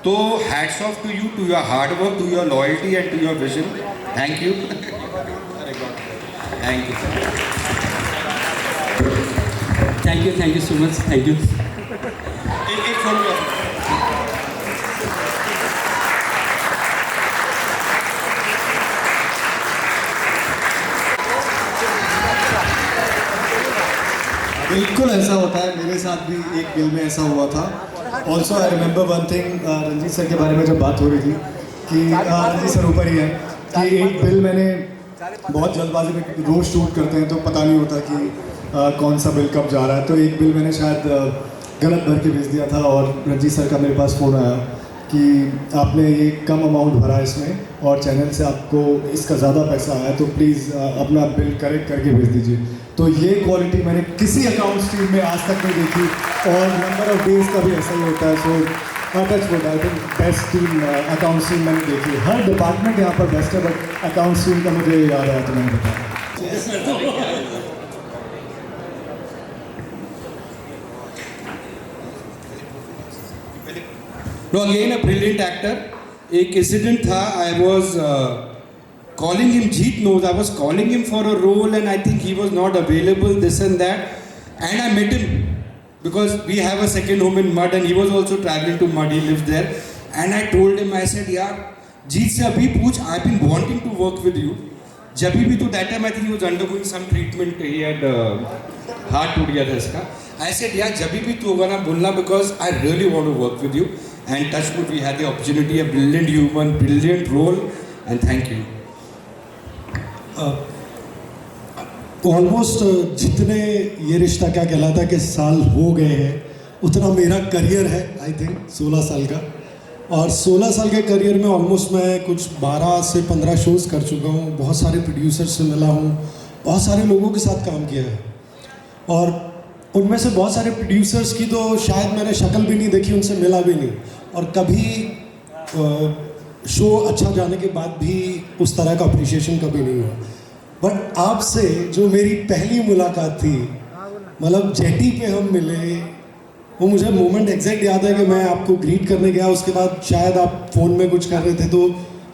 तो hats off to you, to your hard work, to your loyalty and to your vision. Thank you. Thank you. Thank you so much. Thank you. एक photograph. बिल्कुल ऐसा होता है, मेरे साथ भी एक बिल में ऐसा हुआ था। Also I remember one thing, Ranjit sir के बारे में जब बात हो रही थी कि रंजीत सर ऊपर ही है कि एक बिल मैंने बहुत जल्दबाजी में, रोज शूट करते हैं तो पता नहीं होता कि कौन सा बिल कब जा रहा है, तो एक बिल मैंने शायद गलत भर के भेज दिया था और रंजीत सर का मेरे पास फ़ोन आया कि आपने ये कम अमाउंट भरा इसमें और चैनल से आपको इसका ज़्यादा पैसा आया, तो प्लीज़ अपना बिल करेक्ट करके भेज दीजिए। तो ये क्वालिटी मैंने किसी अकाउंट स्ट्रीम में आज तक नहीं देखी और नंबर ऑफ डेज का भी ऐसा ही होता है। सो touch wood, I think best team account stream मैंने देखी। हर डिपार्टमेंट यहाँ पर बेस्ट है, बट अकाउंट स्ट्रीम का मुझे याद आया तो मैंने बताया। No, again a brilliant actor. एक incident था, I was calling him, Jeet knows, I was calling him for a role and I think he was not available, this and that. And I met him because we have a second home in Mud and he was also traveling to Mud, he lives there. And I told him, I said, yaar, Jeet se abhi pooch, I've been wanting to work with you. Jabhi bhi to that time I think he was undergoing some treatment, he had heart toot gaya tha iska. I said, yaar, jabhi bhi tu hoga na bolna because I really want to work with you. And touch wood, we had the opportunity, a brilliant human, brilliant role, and thank you. Almost जितने ये रिश्ता क्या कहलाता है कि साल हो गए हैं, उतना मेरा करियर है आई थिंक 16 साल का। और 16 साल के करियर में ऑलमोस्ट मैं कुछ 12 से 15 शोज़ कर चुका हूँ, बहुत सारे प्रोड्यूसर से मिला हूँ, बहुत सारे लोगों के साथ काम किया है। और उनमें से बहुत सारे प्रोड्यूसर्स की तो शायद मैंने शक्ल भी नहीं देखी, उनसे मिला भी नहीं, और कभी शो अच्छा जाने के बाद भी उस तरह का अप्रिशिएशन कभी नहीं हुआ। बट आपसे जो मेरी पहली मुलाकात थी, मतलब जेटी पे हम मिले, वो मुझे मोमेंट एग्जैक्ट याद है कि मैं आपको ग्रीट करने गया, उसके बाद शायद आप फ़ोन में कुछ कर रहे थे तो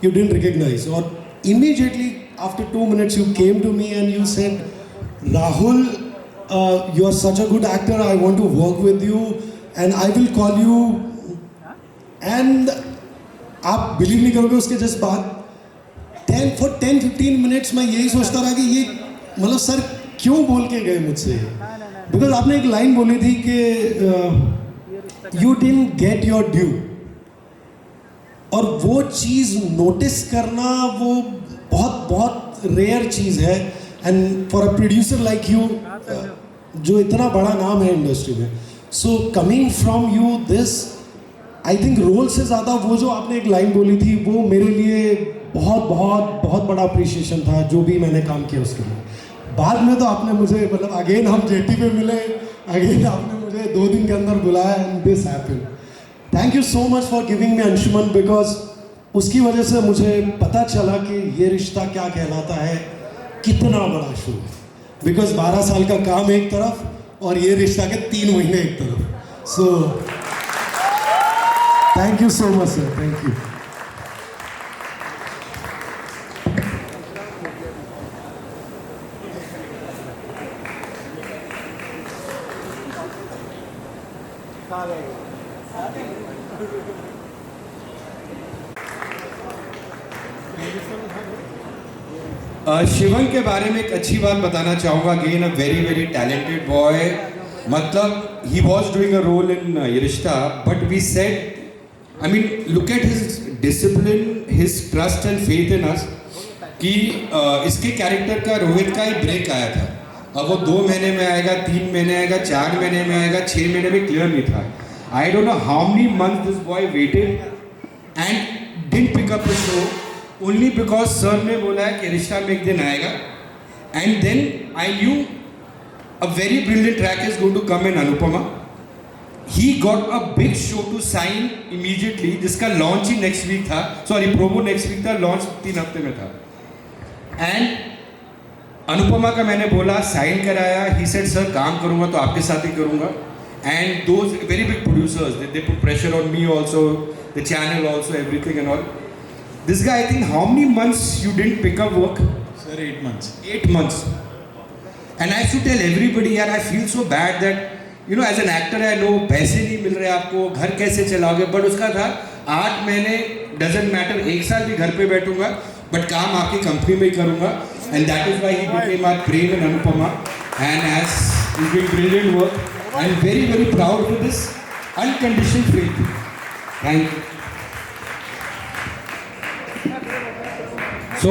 यू डिडंट रिकग्नाइज, और immediately after 2 minutes you came to me and you said Rahul, you are such a good actor, I want to work with you and I will call you. And आप believe नहीं करोगे, उसके just बाद 10-15 minutes मैं यही सोचता रहा कि ये मतलब सर क्यों बोल के गए मुझसे, बिकॉज आपने एक लाइन बोली थी कि you didn't get your due, और वो चीज़ नोटिस करना वो बहुत बहुत रेयर चीज़ है। And for a producer like you जो इतना बड़ा नाम है इंडस्ट्री में, so coming from you this, I think role से ज़्यादा वो जो आपने एक लाइन बोली थी वो मेरे लिए बहुत बहुत बहुत बड़ा अप्रिशिएशन था, जो भी मैंने काम किया उसके लिए। बाद में तो आपने मुझे मतलब अगेन हम जेटी पे मिले, अगेन आपने मुझे 2 दिन के अंदर बुलाया and this happened. Thank you so much for giving me Anshuman, because उसकी वजह से मुझे पता चला कि ये रिश्ता क्या कहलाता है, कितना बड़ा शो है। बिकॉज 12 साल का काम एक तरफ और ये रिश्ता के 3 महीने एक तरफ। So thank you so much sir, thank you. Shivam के बारे में एक अच्छी बात बताना चाहूँगा। Again a very very talented boy, मतलब he was doing a role in Yeh Rishta, but we said, I mean look at his discipline, his trust and faith in us, कि इसके कैरेक्टर का रोहित का ही ब्रेक आया था अब वो 2 महीने में आएगा, 3 महीने आएगा, 4 महीने में आएगा, 6 महीने में क्लियर नहीं था. I don't know how many months this boy waited and didn't pick up the show only because sir ने बोला है कि रिश्ता में एक दिन आएगा. And then I knew a very brilliant track is going to come in Anupama. He got a big show to sign immediately. जिसका launch ही next week था. Sorry, promo next week था. Launch 3 हफ्ते में था. And अनुपमा का मैंने बोला sign कराया. He said sir काम करूँगा तो आपके साथ ही करूँगा. And those very big producers, they put pressure on me also, the channel also, everything and all. This guy, I think, how many months you didn't pick up work? Sir, 8 months. 8 months. And I used to tell everybody, यार I feel so bad that you know as an actor I know पैसे नहीं मिल रहे आपको, घर कैसे चलाओगे. But उसका था 8 महीने doesn't matter, 1 साल भी घर पे बैठूंगा बट काम आपकी कंपनी में ही करूंगा. And that is why he became our Prem and Anupama and has he's doing brilliant work. I am very very proud for this unconditioned faith. Thank you. So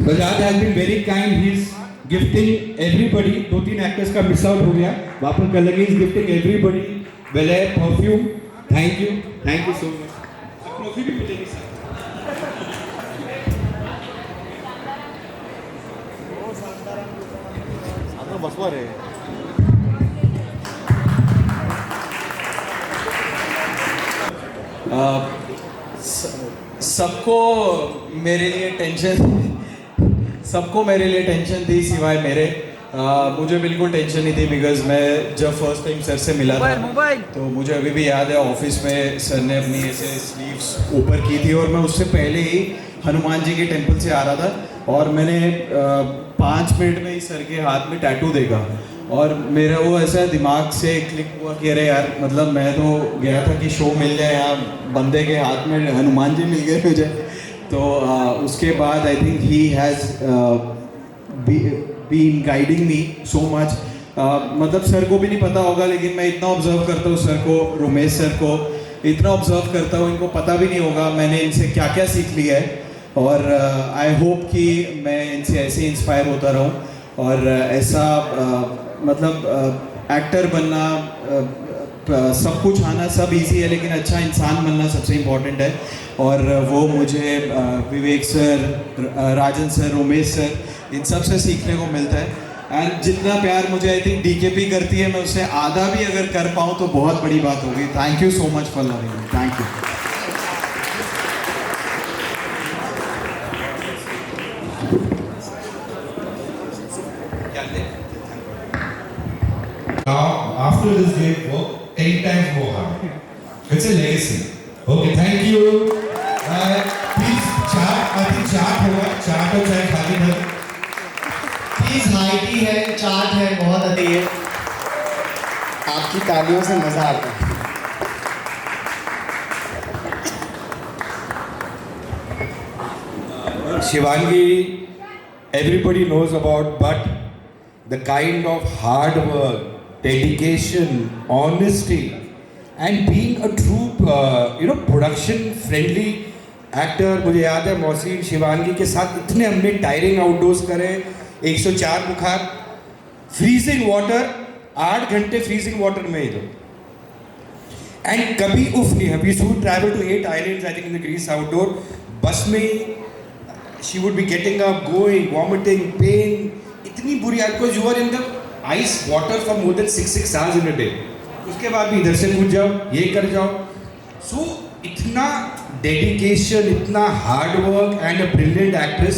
Bajaj has been very kind. He's gifting everybody. 2-3 actors का miss out हो गया, वापस कर लगे. Is gifting everybody well perfume. Thank you so much. Trophy भी मिलेगी sir. बसवा रहे सबको मेरे लिए टेंशन थी सिवाय मेरे. मुझे बिल्कुल टेंशन नहीं थी बिकॉज मैं जब फर्स्ट टाइम सर से मिला था तो मुझे अभी भी याद है ऑफिस में सर ने अपनी ऐसे स्लीव्स ऊपर की थी और मैं उससे पहले ही हनुमान जी के टेंपल से आ रहा था और मैंने 5 मिनट में ही सर के हाथ में टैटू देखा और मेरा वो ऐसा दिमाग से क्लिक हुआ कि अरे यार मतलब मैं तो गया था कि शो मिल जाए, यहाँ बंदे के हाथ में हनुमान जी मिल गए मुझे. तो उसके बाद I think he has been guiding me so much. मतलब सर को भी नहीं पता होगा लेकिन मैं इतना ऑब्जर्व करता हूँ सर को, रोमेश सर को इतना ऑब्जर्व करता हूँ, इनको पता भी नहीं होगा मैंने इनसे क्या क्या सीख लिया है. और आई होप कि मैं इनसे ऐसे इंस्पायर होता रहूँ और ऐसा मतलब एक्टर बनना सब कुछ आना सब इजी है लेकिन अच्छा इंसान बनना सबसे इम्पोर्टेंट है. और वो मुझे विवेक सर, राजन सर, रोमेश सर इन सब से सीखने को मिलता है. एंड जितना प्यार मुझे आई थिंक डीकेपी करती है मैं उससे आधा भी अगर कर पाऊँ तो बहुत बड़ी बात होगी. Thank you so much for loving me. Thank you. Now, after this great work, 10 times more hard. It's a legacy. Okay, thank you. Please, chaat, I think चाट होगा, चाट और चाय खाली है. प्लीज हाई टी है, चाट है, बहुत अच्छी है. आपकी तालियों से मजा आता है. Shivangi, everybody knows about, but the kind of hard work, dedication, honesty, and being a true, production-friendly actor. मुझे याद है मौसीन शिवांगी के साथ इतने हमने टायरिंग आउटडोर्स करे. 104 बुखार, फ्रीजिंग वाटर, 8 घंटे फ्रीजिंग वाटर में ही. एंड कभी उफ नहीं है. We should travel to 8 islands I think in the Greece outdoor. Bus में she would be getting up, going, vomiting, pain, इतनी बुरी हालत. Because you are in the ice water for more than 6 hours in a day. उसके बाद भी इधर से कूद जाओ, ये कर जाओ. सो इतना डेडिकेशन, इतना hard work and a brilliant actress.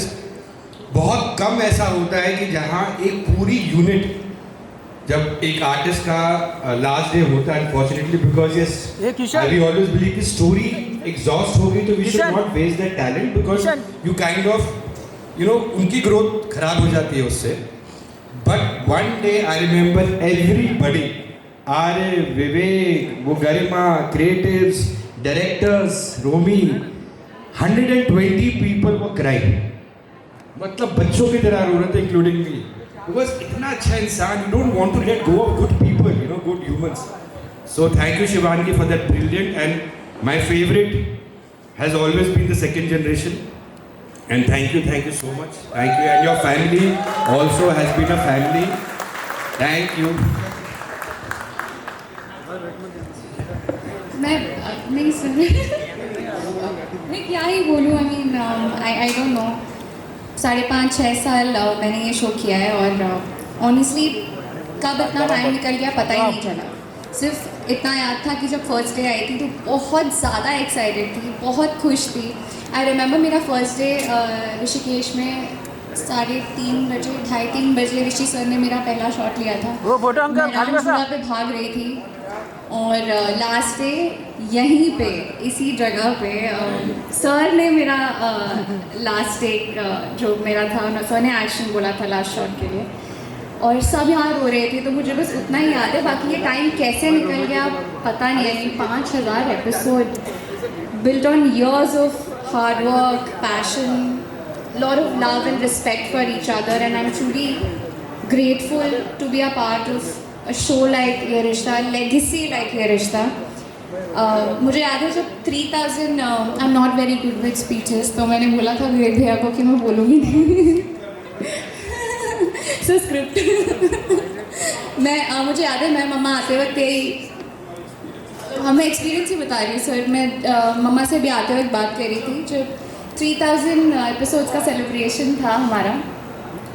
बहुत कम ऐसा होता है कि जहाँ एक पूरी यूनिट, जब एक आर्टिस्ट का लास्ट डे होता है unfortunately because yes I always believe कि स्टोरी एग्जॉस्ट हो गई तो we should not waste that talent because you kind of उनकी ग्रोथ खराब हो जाती है उससे. But one day I remember everybody, Arya, Vivek, वो Garima, creatives, directors, Romi, 120 people वो क्राइंग. मतलब बच्चों की तरह रो रहे थे इंक्लूडिंग मी. बिकॉज इतना अच्छा इंसान, you don't want to let go of good people, good humans. So thank you Shivangi for that brilliant. And my favourite has always been the second generation. And thank you so much. Thank you. And your family also has been a family. Thank you. मैं नहीं सुन रही मैं क्या ही बोलूँ। I mean I don't no, 5.5-6 साल मैंने ये show किया है और ऑनेस्टली कब इतना टाइम निकल गया पता ही नहीं चला। सिर्फ इतना याद था कि जब फर्स्ट डे आई थी तो बहुत ज़्यादा एक्साइटेड थी, बहुत खुश थी। आई रिमेंबर मेरा फर्स्ट डे ऋषिकेश में 3:30 बजे 2:30 बजे ऋषि सर ने मेरा पहला शॉट लिया था। वो फोटो मैं रामझूला पे भाग रही थी और लास्ट डे यहीं पे इसी जगह पे सर ने मेरा लास्ट टेक जो मेरा था, सर ने एक्शन बोला था लास्ट शॉट के लिए और सब यहाँ रो रहे थे। तो मुझे बस उतना ही याद है, बाकी ये टाइम कैसे निकल गया पता नहीं है। 5,000 episode built on years of hard work, passion, lot of love and respect for each other, and I'm truly grateful to be a part of a show like Ye Rishta, a legacy like Ye Rishta. मुझे याद है जब 3000 I'm not very good with speeches, तो मैंने बोला था विवेक भैया को कि मैं बोलूँगी नहीं सो स्क्रिप्ट मैं मुझे याद है मैं मम्मा आते वक्त यही हमें एक्सपीरियंस ही बता रही हूँ सर। मैं मम्मा से भी आते वक्त बात कर रही थी जब 3000 एपिसोड्स का सेलिब्रेशन था हमारा,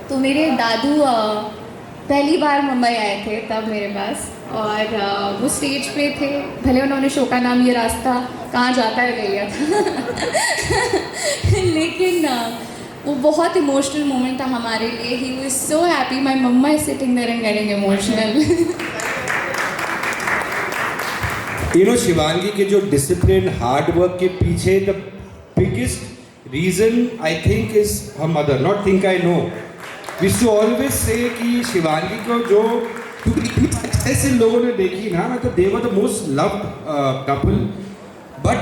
तो मेरे दादू पहली बार मुंबई आए थे तब मेरे पास और वो स्टेज पे थे। भले उन्होंने शो का नाम ये रास्ता कहाँ जाता है ले लिया था लेकिन वो बहुत इमोशनल मोमेंट था हमारे लिए। He was so happy, my mamma is sitting there and getting emotional. You know Shivangi के जो डिसिप्लिन हार्ड वर्क के पीछे the biggest reason I think is her mother, not think I know. We too always say कि शिवांगी को जो ऐसे लोगों ने देखी ना, मतलब they were the most loved couple, but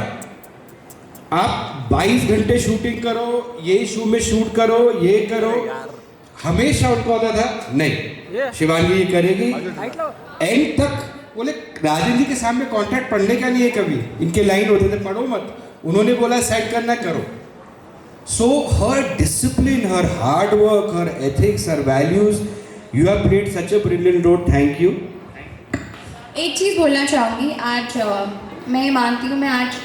आप 22 घंटे शूटिंग करो, ये शो में शूट करो, ये करो, हमेशा उनको होता था नहीं शिवांगी ये करेगी एंड तक। बोले राजन जी के सामने कॉन्ट्रैक्ट पढ़ने का नहीं है कभी, इनके लाइन होते थे पढ़ो मत, उन्होंने बोला सेट करना करो। सो हर डिसिप्लिन, हर हार्ड वर्क, हर एथिक्स, हर values, you have played such a brilliant role. Thank you. एक चीज़ बोलना चाहूँगी, आज मैं मानती हूँ मैं आज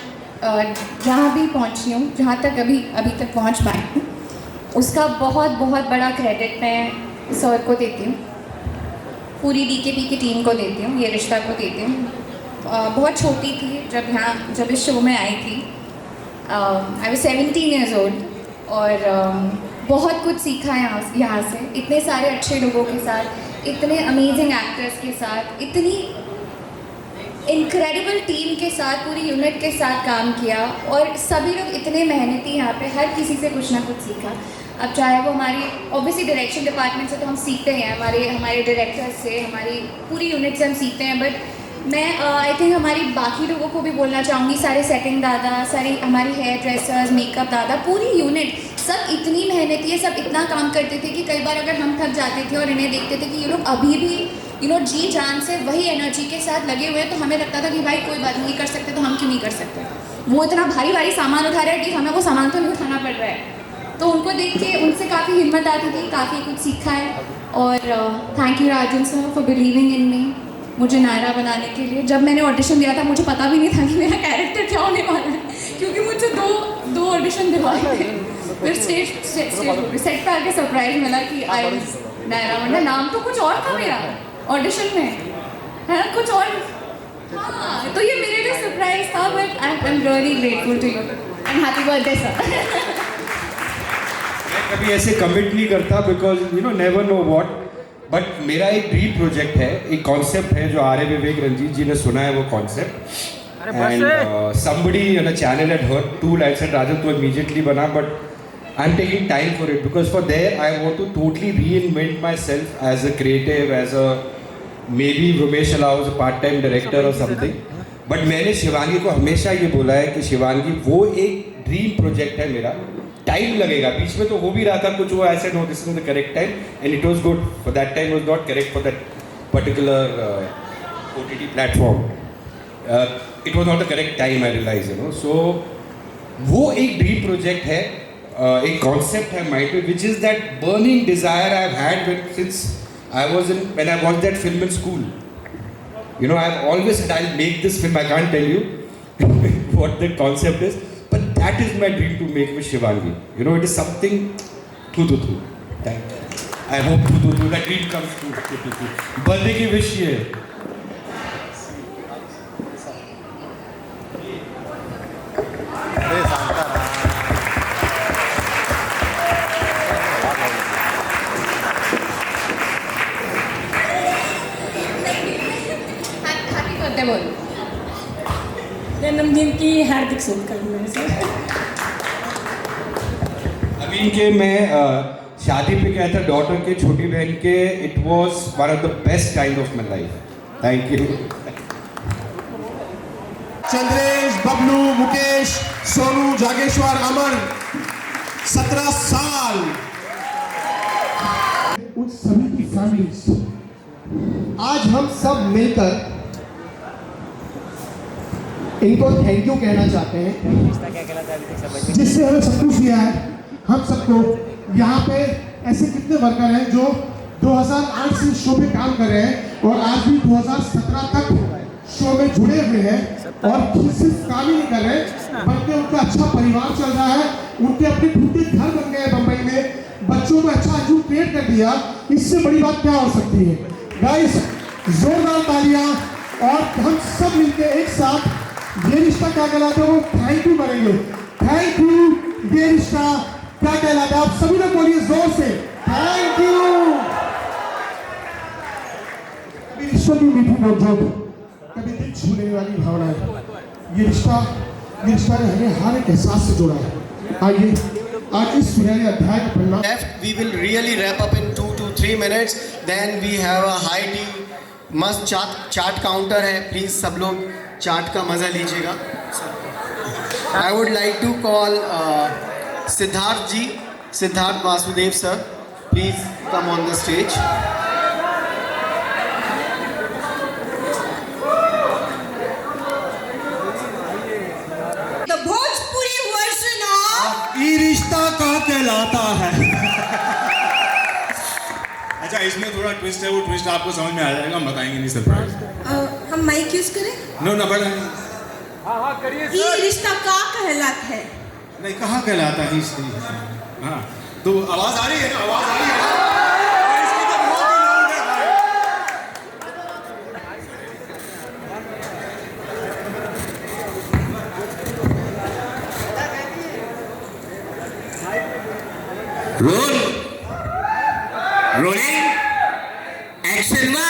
जहाँ भी पहुँची हूँ, जहाँ तक अभी तक पहुँच पाई हूँ, उसका बहुत बहुत बड़ा क्रेडिट मैं सर को देती हूँ, पूरी DKP की टीम को देती हूँ, ये रिश्ता को देती हूँ। बहुत छोटी थी जब इस शो में आई थी, आई वाज 17 years old और बहुत कुछ सीखा है यहाँ से, इतने सारे अच्छे लोगों के साथ, इतने अमेजिंग एक्टर्स के साथ, इतनी इनक्रेडिबल टीम के साथ, पूरी यूनिट के साथ काम किया और सभी लोग इतने मेहनती यहाँ पे, हर किसी से कुछ ना कुछ सीखा। अब चाहे वो हमारी ऑब्वियसली डायरेक्शन डिपार्टमेंट से तो हम सीखते हैं, हमारे डायरेक्टर्स से, हमारी पूरी यूनिट से हम सीखते हैं, बट मैं आई थिंक हमारी बाकी लोगों को भी बोलना चाहूँगी, सारे सेटिंग दादा, सारे हमारी हेयर ड्रेसर्स, मेकअप दादा, पूरी यूनिट सब इतनी मेहनती है, सब इतना काम करते थे कि कई बार अगर हम थक जाते थे और इन्हें देखते थे कि ये लोग अभी भी जी जान से वही एनर्जी के साथ लगे हुए हैं, तो हमें लगता था कि भाई कोई बात नहीं कर सकते तो हम क्यों नहीं कर सकते। वो इतना भारी भारी सामान उठा रहे हैं कि हमें वो सामान तो नहीं उठाना पड़ रहा है, तो उनको देख के उनसे काफ़ी हिम्मत आती थी, काफ़ी कुछ सीखा है। और thank you Rajan sir for believing in me, मुझे नायरा बनाने के लिए। जब मैंने ऑडिशन दिया था मुझे पता भी नहीं था कि मेरा कैरेक्टर क्या होने वाला है, क्योंकि मुझे दो ऑडिशन दिलवाए थे, फिर सेट पे आके सरप्राइज मिला कि आई नायरा, वरना नाम तो कुछ और था मेरा ऑडिशन में, है ना, कुछ और। हाँ, तो ये मेरे लिए सरप्राइज था, but I am really grateful to you and happy birthday sir. मैं कभी ऐसे कमिट नहीं करता because you know never know what, but मेरा एक ड्रीम प्रोजेक्ट है, एक कॉन्सेप्ट है जो आर्य विवेक रंजीत जी ने सुना है वो concept, and somebody on a channel had heard 2 lines and Rajan to immediately bana, but I'm taking time for it because for there I want to totally reinvent myself as a creative, as a maybe Ramesh Alao as a part-time director or something. But मैंने शिवांगी को हमेशा ये बोला है कि शिवांगी वो एक dream project है मेरा, टाइम लगेगा, बीच में तो हो भी रहा था कुछ, वो ऐसे no this is the correct time and it was good for that time, was not correct for that particular OTT platform, it was not the correct time, I realise, you know. So वो एक dream project है, एक concept है mind में, which is that burning desire I have had since When I watched that film in school, you know, I've always said I'll make this film. I can't tell you what the concept is, but that is my dream to make with Shivangi. You know, it is something true. Thank you. I hope true that dream comes true. Birthday की wish ये है. जन्मदिन की हार्दिक शुभकामनाएं। अभी इनके मैं शादी पे गया था डॉटर के, छोटी बहन के. It was one of the best kind of my life. Thank you. Chandresh, Bablu, Mukesh, Sonu, Jageshwar, Aman, 17 साल, उन सभी की फैमिलीज, आज हम सब मिलकर इनको थैंक यू कहना चाहते हैं, जिससे हमें सब कुछ दिया है. हम सबको यहाँ पे ऐसे कितने वर्कर हैं जो 2008 से शो में काम कर रहे हैं और आज भी 2017 तक शो में जुड़े हुए हैं, और सिर्फ काम ही नहीं कर रहे बल्कि उनका अच्छा परिवार चल रहा है. उनके अपने खुद के घर बन गए बम्बई में, बच्चों को अच्छा एजुकेट क्रिएट कर दिया. इससे बड़ी बात क्या हो सकती है? गाइस, जोरदार तालियां. और हम सब मिलके एक साथ ये रिश्ता क्या कहलाता है वो थैंक यू करेंगे. थैंक यू ये रिश्ता क्या कहलाता है? आप सभी लोग बोलिए जोर से, थैंक यू. कभी रिश्तों की मीठी नोक-झोंक, कभी दिल छूने वाली भावनाएं, ये रिश्ता ने हमें हर एक एहसास से जोड़ा है. आइए आज इस सुनहरे अध्याय का पढ़ना. We will really wrap up in 2 to 3 minutes. Then we have a high tea, मस्त चाट काउंटर है. प्लीज़ सब लोग चाट का मज़ा लीजिएगा. I would like to call Siddharth ji, Siddharth Vasudev sir, please come on the stage. The Bhojpuri version of ये रिश्ता का कहलाता है. अच्छा, इसमें थोड़ा ट्विस्ट है, वो ट्विस्ट आपको समझ में आ जाएगा, हम बताएंगे नहीं सरप्राइज. हम माइक यूज करें? नो बट हाँ करिए ये रिश्ता का कहलाता है. नहीं, कहाँ कहलाता है इसलिए. हाँ, तो आवाज आ रही है ना, आवाज आ रही है. Rolling action one.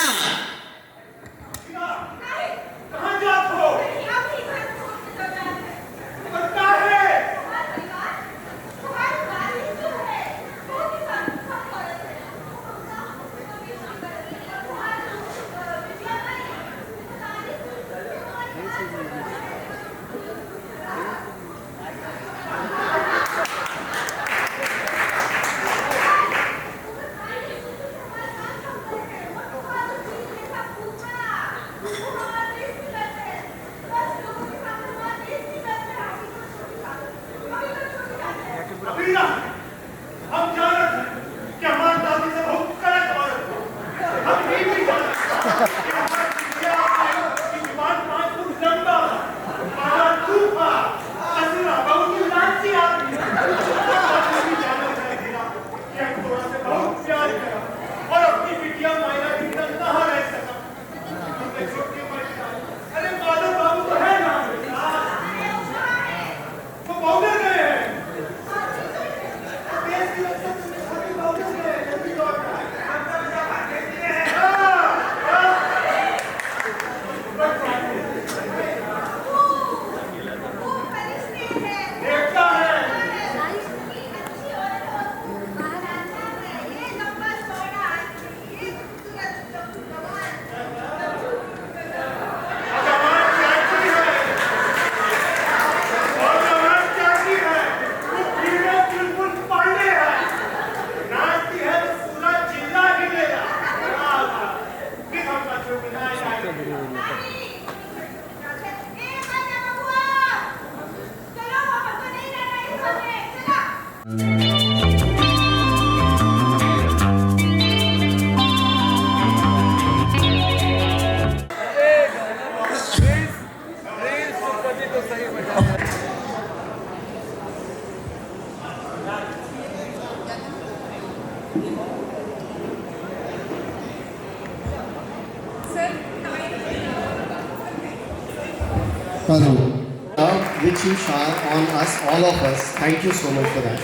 which you shower on us, all of us. Thank you so much for that.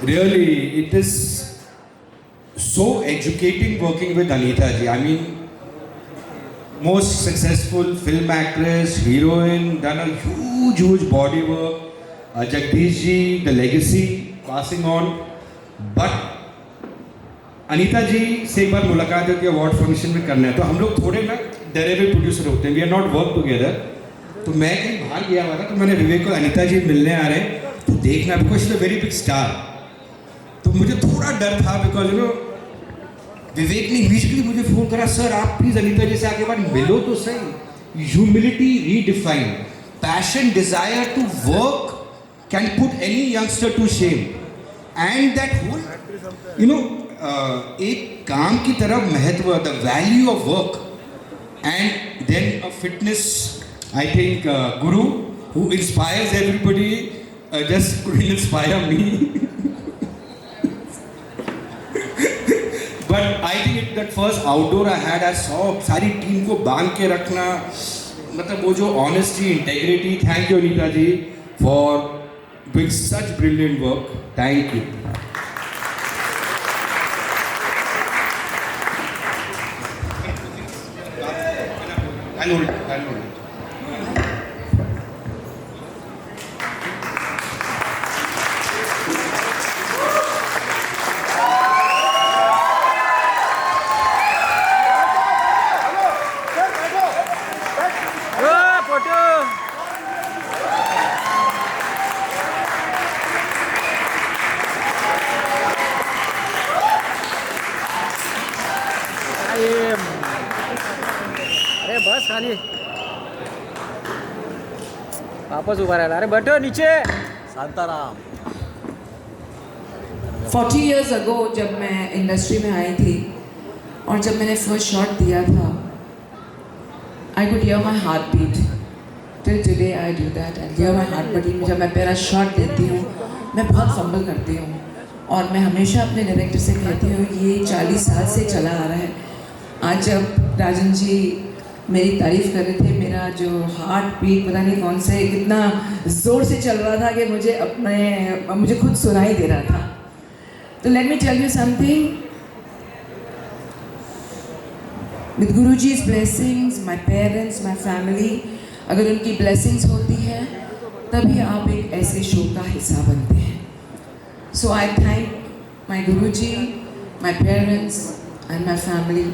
Really, it is so educating working with Anita ji. I mean, most successful film actress, heroine, done a huge body work. Jagdish ji, the legacy passing on. But Anita ji से एक बार मुलाकात होती है award function में करना है, तो हम लोग थोड़े ना डरे हुए प्रोड्यूसर होते हैं, we are not work together. तो मैं कहीं बाहर गया हुआ था, तो मैंने विवेक को अनीता जी मिलने आ रहे हैं तो देखना, because is a very big star. तो मुझे थोड़ा डर था, बिकॉज विवेक ने इमीडिएटली मुझे फोन करा, सर आप प्लीज अनीता जी से आके बार मिलो तो सही। Humility redefine, passion, desire to work can put any youngster to shame, and that whole एक काम की तरफ महत्व, the value of work, and then a fitness, I think guru who inspires everybody, just couldn't inspire me. But I think that first outdoor I had, I saw सारी team को बांध के रखना, मतलब वो जो honesty, integrity. Thank you Anita ji for doing such brilliant work. Thank you. I'll hold it. अरे बस खाली वापस उभा राहिला, अरे बैठो नीचे, शांताराम। 40 years ago जब मैं इंडस्ट्री में आई थी और जब मैंने फर्स्ट शॉट दिया था, I could hear my heartbeat. Till today I do that. I hear my heartbeat. जब मैं पहला शॉट देती हूँ मैं बहुत फंबल करती हूँ, और मैं हमेशा अपने डायरेक्टर से कहती हूँ ये 40 साल से चला आ रहा है। आज जब राजन जी मेरी तारीफ़ कर रहे थे, मेरा जो हार्ट बीट पता नहीं कौन से कितना ज़ोर से चल रहा था कि मुझे खुद सुनाई दे रहा था। तो let me tell you something, with गुरुजी's blessings, my parents, my family, अगर उनकी blessings होती है तभी आप एक ऐसे शो का हिस्सा बनते हैं। So I thank my Guruji, my parents and my family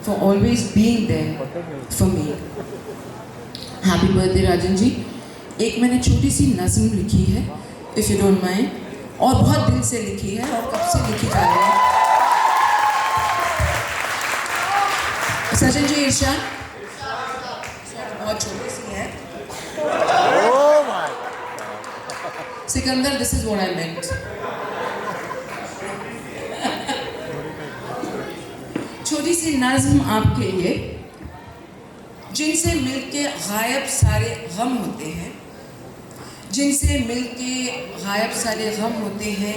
for always being there for me. Happy birthday Rajan ji. एक मैंने छोटी सी नज़्म लिखी है, if you don't mind, और बहुत दिल से लिखी है और कब से लिखी जा रही है। सचिन जी इरशाद, बहुत छोटी सी है। Sikandar, this is what I meant. छोटी सी नज़्म आपके लिए, जिनसे मिलके गायब सारे गम होते हैं, जिनसे मिलके गायब सारे गम होते हैं,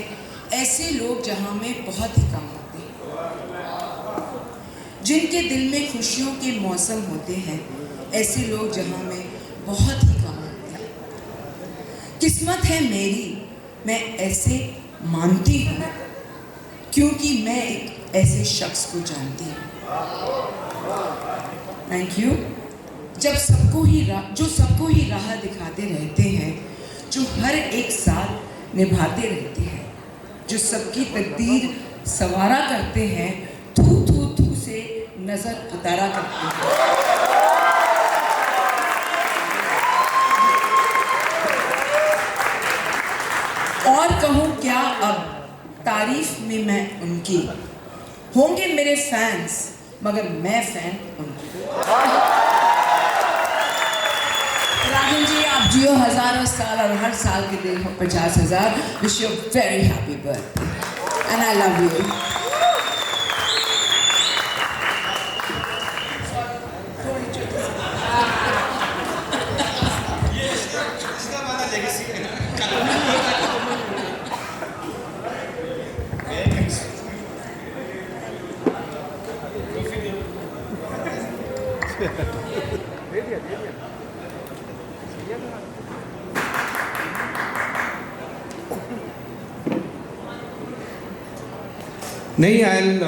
ऐसे लोग जहाँ में बहुत ही कम होते हैं, जिनके दिल में खुशियों के मौसम होते हैं, ऐसे लोग जहाँ में बहुत ही कम होते हैं। किस्मत है मेरी, मैं ऐसे मानती हूँ, क्योंकि मैं एक ऐसे शख्स को जानती हूँ। Thank you. जो सबको ही राह दिखाते रहते हैं, जो हर एक साथ निभाते रहते हैं, जो सबकी तकदीर सवारा करते हैं, थू थू थू से नजर उतारा करते हैं। और कहूँ क्या अब तारीफ में मैं उनकी, होंगे मेरे फैंस मगर मैं फैन उनकी। राजन जी आप जियो हजारों साल और हर साल के दिन हो 50,000। Wish you very happy birthday and I love you. नहीं, and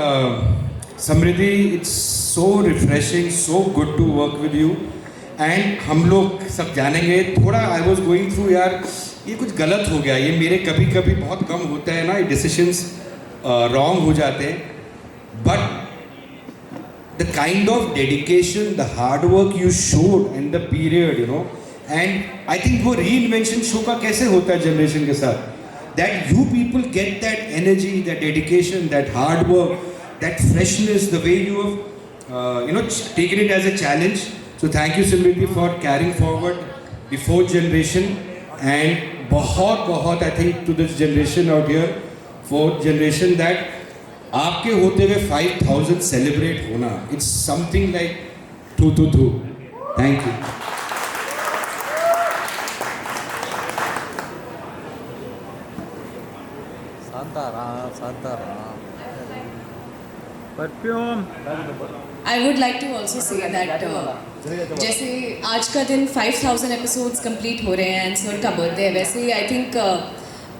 Samriddhi, it's so refreshing, so good to work with you. And हम लोग सब जानेंगे थोड़ा. I was going through यार, ये कुछ गलत हो गया, ये मेरे कभी कभी बहुत कम होता है ना, ये डिसीजंस रॉन्ग हो जाते हैं. But the kind of dedication, the hard work you showed in the period, you know, and I think वो reinvention show का कैसे होता है generation के साथ, that you people get that energy, that dedication, that hard work, that freshness, the way you have you know, taken it as a challenge. So thank you Simriddhi for carrying forward the fourth generation, and बहुत I think to this generation out here, fourth generation, that आपके होते हुए 5000 celebrate होना, it's something like थू. Thank you. I would like to also say that जैसे आज का दिन 5000 एपिसोड्स कंप्लीट हो रहे हैं एंड सर का बर्थडे है, वैसे I think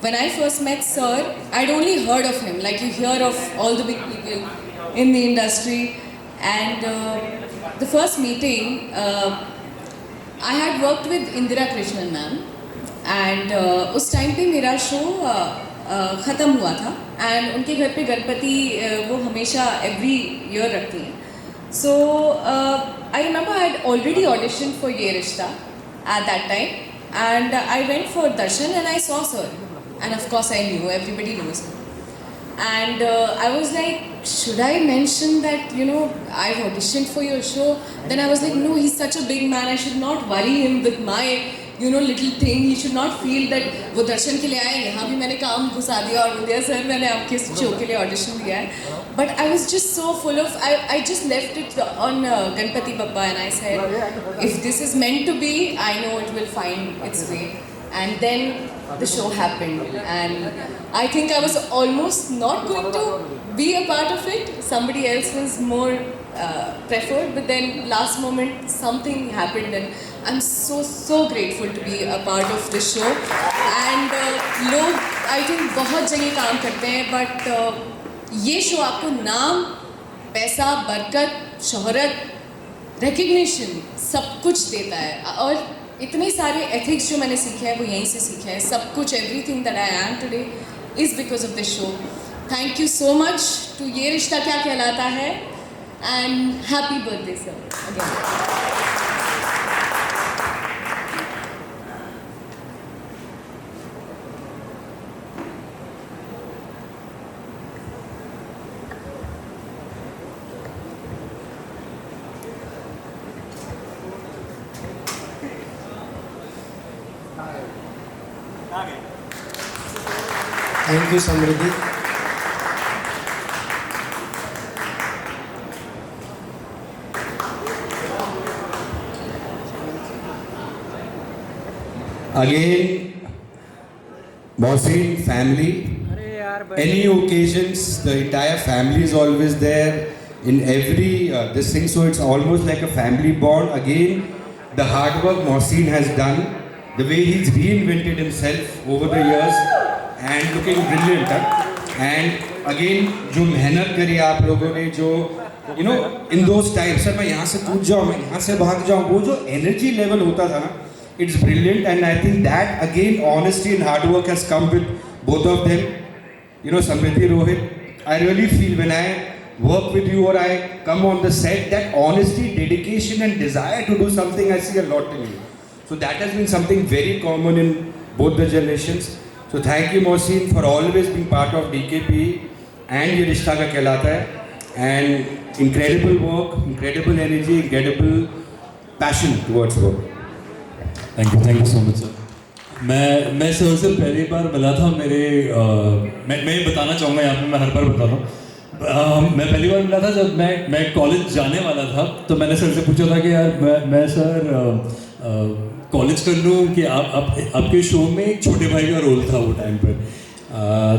when I first met Sir, I'd only heard of him, like you hear of all the big people in the industry. And the first meeting, I had worked with Indira Krishnan ma'am, and उस time पे मेरा show ख़त्म हुआ था, and उनके घर पे गणपति वो हमेशा every year रखती हैं. So I remember I had already auditioned for Ye Rishta at that time, and I went for darshan and I saw Sir. And of course I knew, everybody knows him. And I was like, should I mention that, you know, I've auditioned for your show? Then I was like, no, he's such a big man, I should not worry him with my, you know, little thing. He should not feel that वो दर्शन के लिए आए, यहाँ भी मैंने काम घुसा दिया और बोल सर मैंने आपके शो के लिए ऑडिशन दिया है. But I was just so full of, I just left it on Ganpati Bappa, and I said, if this is meant to be, I know it will find its way. And then the show happened, and I think I was almost not going to be a part of it. Somebody else was more preferred, but then last moment something happened, and I'm so grateful to be a part of this show. And लोग I think बहुत जगह काम करते हैं, but ये show आपको नाम, पैसा, बरकत, शोहरत, recognition सब कुछ देता है. और इतने सारे एथिक्स जो मैंने सीखे हैं वो यहीं से सीखे हैं. सब कुछ, everything that I am today is because of this show. Thank you so much to Yeh Rishta Kya Kehlata Hai, and happy birthday sir again. Thank you, Samriddhi. Again, Mohsin, family. Any occasions, the entire family is always there in every this thing. So it's almost like a family bond. Again, the hard work Mohsin has done, the way he's reinvented himself over the years. And looking brilliant, and again जो मेहनत करी आप लोगों ने, जो you know in those times, sir मैं यहाँ से कूद जाऊँ, मैं यहाँ से भाग जाऊँ, वो जो energy level होता था ना, it's brilliant. And I think that again honesty and hard work has come with both of them. You know, Samriddhi, Rohit, I really feel when I work with you or I come on the set, that honesty, dedication and desire to do something I see a lot in you. So that has been something very common in both the generations. So thank you Mohsin for always being part of DKP and ये रिश्ता का कहलाता है, and incredible work, incredible energy, incredible passion towards work. Thank you so much sir. मैं sir से पहली बार मिला था मेरे मैं बताना चाहूँगा यहाँ पे, मैं हर बार बता रहा हूँ. मैं पहली बार मिला था जब मैं कॉलेज जाने वाला था, तो मैंने सर से पूछा था कि यार मैं सर कॉलेज कर लूँ कि आपके शो में एक छोटे भाई का रोल था वो टाइम पर.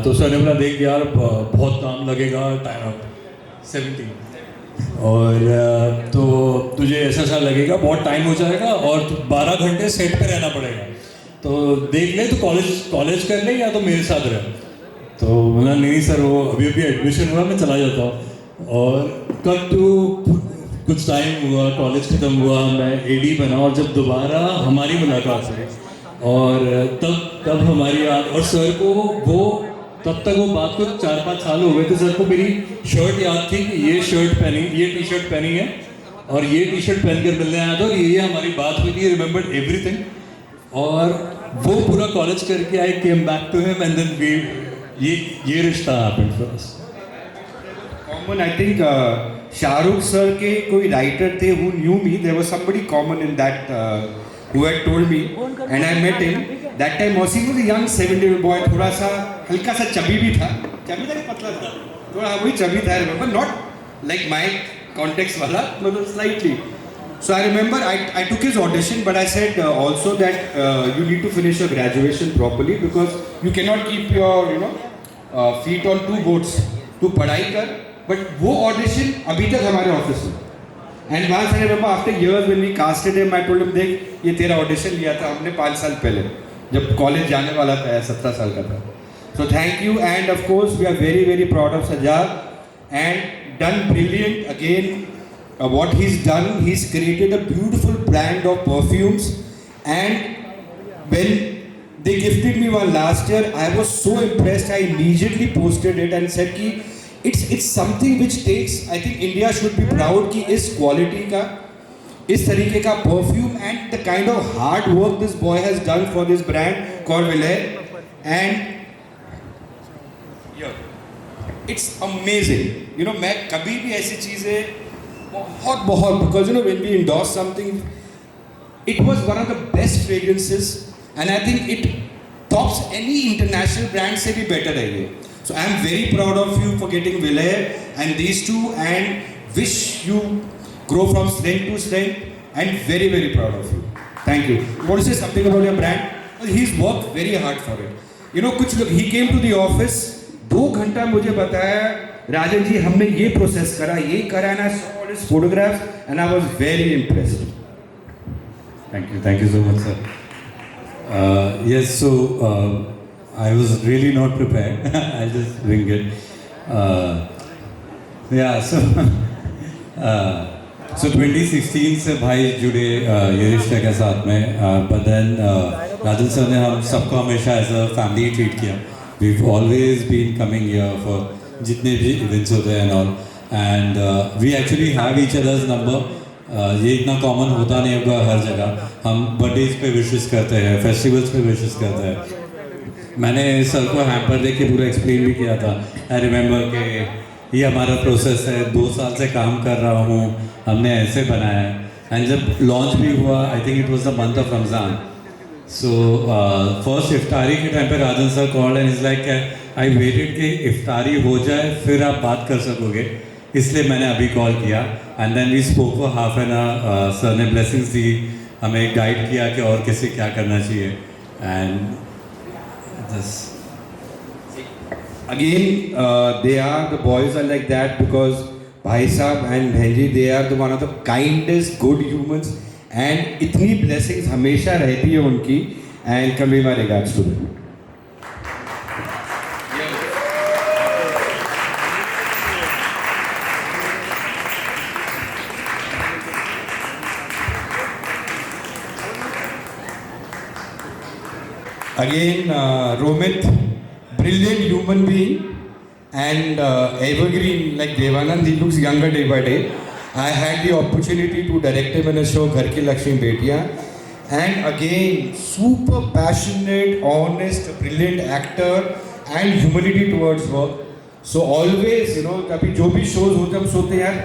तो सर ने बोला देख यार बहुत काम लगेगा, 17 और तो तुझे ऐसा लगेगा बहुत टाइम हो जाएगा और 12 घंटे सेट पे रहना पड़ेगा, तो देख ले तो कॉलेज कर ले या तो मेरे साथ रह. तो बोला नहीं सर वो अभी अभी एडमिशन हुआ, मैं चला जाता हूँ। और कट टू कुछ टाइम हुआ, कॉलेज ख़त्म हुआ, मैं एडी बना, और जब दोबारा हमारी मुलाकात हुई और तब हमारी याद, और सर को वो तब तक वो बात को 4-5 साल हो गए थे, सर को मेरी शर्ट याद थी कि ये टी शर्ट पहनी है और ये टी शर्ट पहन कर मिलने आया था, और ये हमारी बात हुई थी, रिमेंबर्ड एवरीथिंग। और वो पूरा कॉलेज करके I came back to him and then Yeh Rishta happened for us. Common I think Shahrukh sir के कोई राइटर थे who knew me, there was somebody common in that who had told me and I met him that time. मौसी was a young 17-year-old boy, थोड़ा सा हल्का सा chubby भी था, चबी था कि पतला था, थोड़ा वही चबी था, remember, not like my context वाला, मतलब slightly. So I remember I took his audition, but I said also that you need to finish your graduation properly because you cannot keep your feet on two boats. तू पढ़ाई कर, but वो audition अभी तक हमारे office में। And once I remember after years when we casted him, I told him देख ये तेरा audition लिया था हमने 5 साल पहले, जब कॉलेज जाने वाला था, 17 साल का था। So thank you, and of course we are very very proud of Sajjad and done brilliant again. What he's done, he's created a beautiful brand of perfumes, and when they gifted me one last year, I was so impressed. I immediately posted it and said कि it's something which takes, I think India should be proud कि इस quality का, इस तरीके का perfume and the kind of hard work this boy has done for this brand called Vilair, and yeah, it's amazing. You know, मैं कभी भी ऐसी चीज़ें बहुत because you know when we endorse something, it was one of the best fragrances, and I think it tops any international brand से भी better है ये. So I am very proud of you for getting Vilair and these two, and wish you grow from strength to strength, and very very proud of you. Thank you. You want to say something about your brand? Well, he's worked very hard for it. You know, कुछ लोग, he came to the office, 2 घंटा मुझे बताया राजन जी हमने ये process करा, ये करा, and I saw all his photographs and I was very impressed. Thank you so much, sir. Yes, so I was really not prepared. I'll just bring it. Yeah, so 2016 से भाई जुड़े ये रिश्ते के साथ में, but then राजन सर ने हम सबको हमेशा as a family treat किया. We've always been coming here for जितने भी इवेंट्स होते हैं and all, and we actually have each other's number. ये इतना कॉमन होता नहीं होगा हर जगह, हम बर्थडेज पे विशेस करते हैं, फेस्टिवल्स पे विशेस करते हैं। मैंने सर को हैम्पर देख के पूरा एक्सप्लेन भी किया था। आई रिमेंबर कि ये हमारा प्रोसेस है, 2 साल से काम कर रहा हूँ, हमने ऐसे बनाया है। एंड जब लॉन्च भी हुआ, I think it was the month of Ramzan, so first इफ्तारी के टाइम पे Rajan sir called and is like I waited कि इफ्तारी हो जाए फिर आप बात कर सकोगे, इसलिए मैंने अभी कॉल किया। And then we spoke for half an hour, sir ने ब्लेसिंग्स दी, हमें गाइड किया कि और किसे क्या करना चाहिए। And this again they are, the boys are like that because भाई साहब and बहन, they are the one of the kindest good humans, and इतनी blessings हमेशा रहती है उनकी, and convey my regards to them. Again, Romit, brilliant human being and evergreen like Devanand. He looks younger day by day. I had the opportunity to direct him in a show, Ghar Ki Lakshmi Betiya, and again, super passionate, honest, brilliant actor and humility towards work. So always, you know, कभी जो भी shows होते हम सोचते हैं यार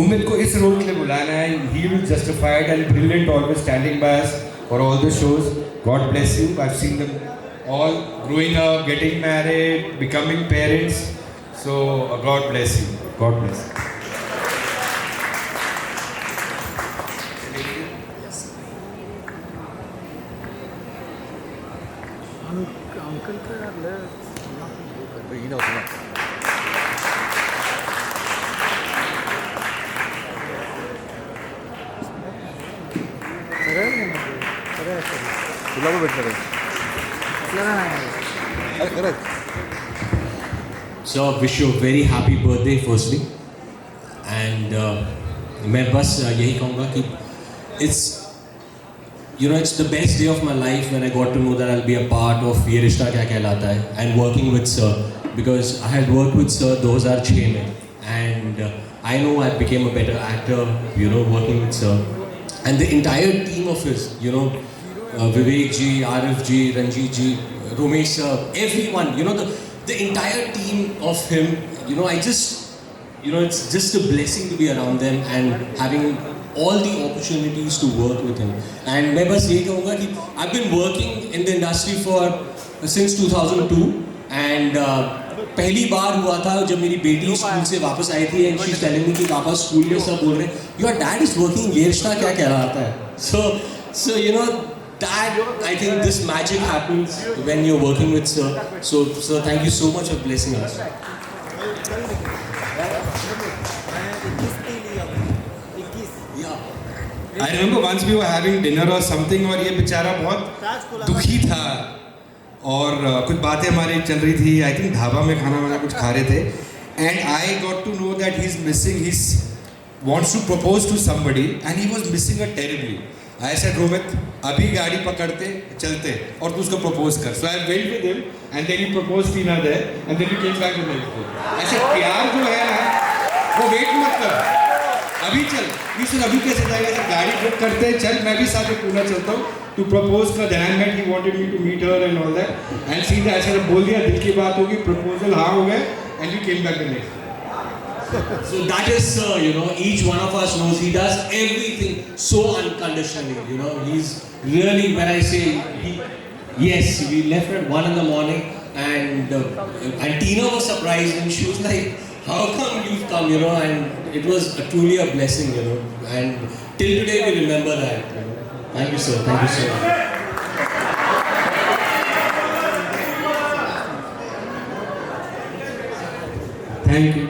उम्मीद को इस रोल के लिए बुलाना है. He will justify it, and brilliant, always standing by us for all the shows. God bless you. I've seen them all growing up, getting married, becoming parents. So God bless you. God bless you. Uncle का तुला भेटणार आहे. So wish you very happy birthday firstly and मैं बस यही कहूँगा कि it's the best day of my life when I got to know that I'll be a part of ये रिश्ता क्या कहलाता है and working with sir because I had worked with sir 2006 में and I know I became a better actor working with sir and the entire team of his Vivek ji, Arif ji, Ranjit ji, Romesh sir, everyone the entire team of him I just it's just a blessing to be around them and having all the opportunities to work with him and मैं बस ये कहूँगा कि I've been working in the industry since 2002 and पहली बार हुआ था जब मेरी बेटी स्कूल से वापस आई थी and she's telling me कि पापा स्कूल में सब बोल रहे हैं your dad is working ये रिश्ता क्या कहलाता है so that I think this magic happens when you're working with sir so thank you so much for blessing us. I remember once we were having dinner or something और ये बेचारा बहुत दुखी था और कुछ बातें हमारी चल रही थी आई थिंक ढाबा में खाना वाना कुछ खा रहे थे and I got to know that he is missing his wants to propose to somebody and he was missing her terribly. I said Romit अभी गाड़ी पकड़ते चलते और तू उसको propose कर. So I went with him and then he proposed Tina there and then we came back the next day. ऐसे प्यार जो है ना वो वेट मत कर अभी चल ये सर अभी कैसे जाएगा सर गाड़ी बुक करते चल मैं भी साथ में पूना चलता हूँ टू प्रपोज का ध्यान में he wanted me to meet her and all that and सीधा ऐसे बोल दिया दिल की बात होगी प्रपोजल हाँ हो गए and we came back the next So that is sir, each one of us knows he does everything so unconditionally, he's really, when I say, yes, we left at 1 in the morning and Tina was surprised and she was like, how come you've come, and it was truly a blessing, and till today we remember that. Thank you sir, thank you so much. Thank you.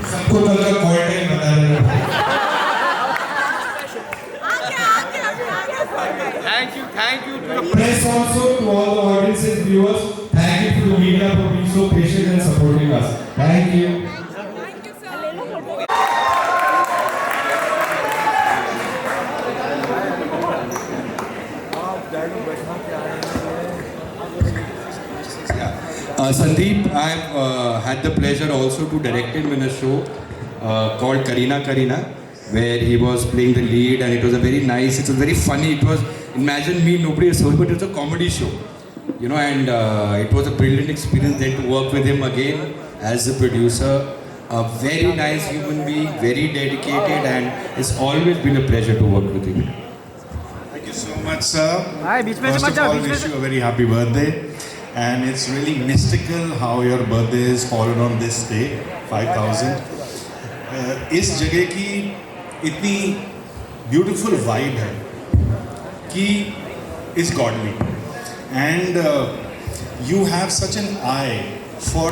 सबको कल का call time बता देना Thank you to the press also, to all the audiences, viewers. Thank you to the media for being so patient and supporting us. Thank you. Sandeep, I have had the pleasure also to direct him in a show called Kareena Kareena, where he was playing the lead, and it was a very nice, it was very funny. It was, imagine me, nobody has heard, but it was a comedy show, and it was a brilliant experience then to work with him again as a producer. A very nice human being, very dedicated, and it's always been a pleasure to work with him. Thank you so much, sir. First of all, wish you a very happy birthday. And it's really mystical how your birthday is fallen on this day, 5000. इस जगह की इतनी beautiful vibe है कि is godly, and you have such an eye for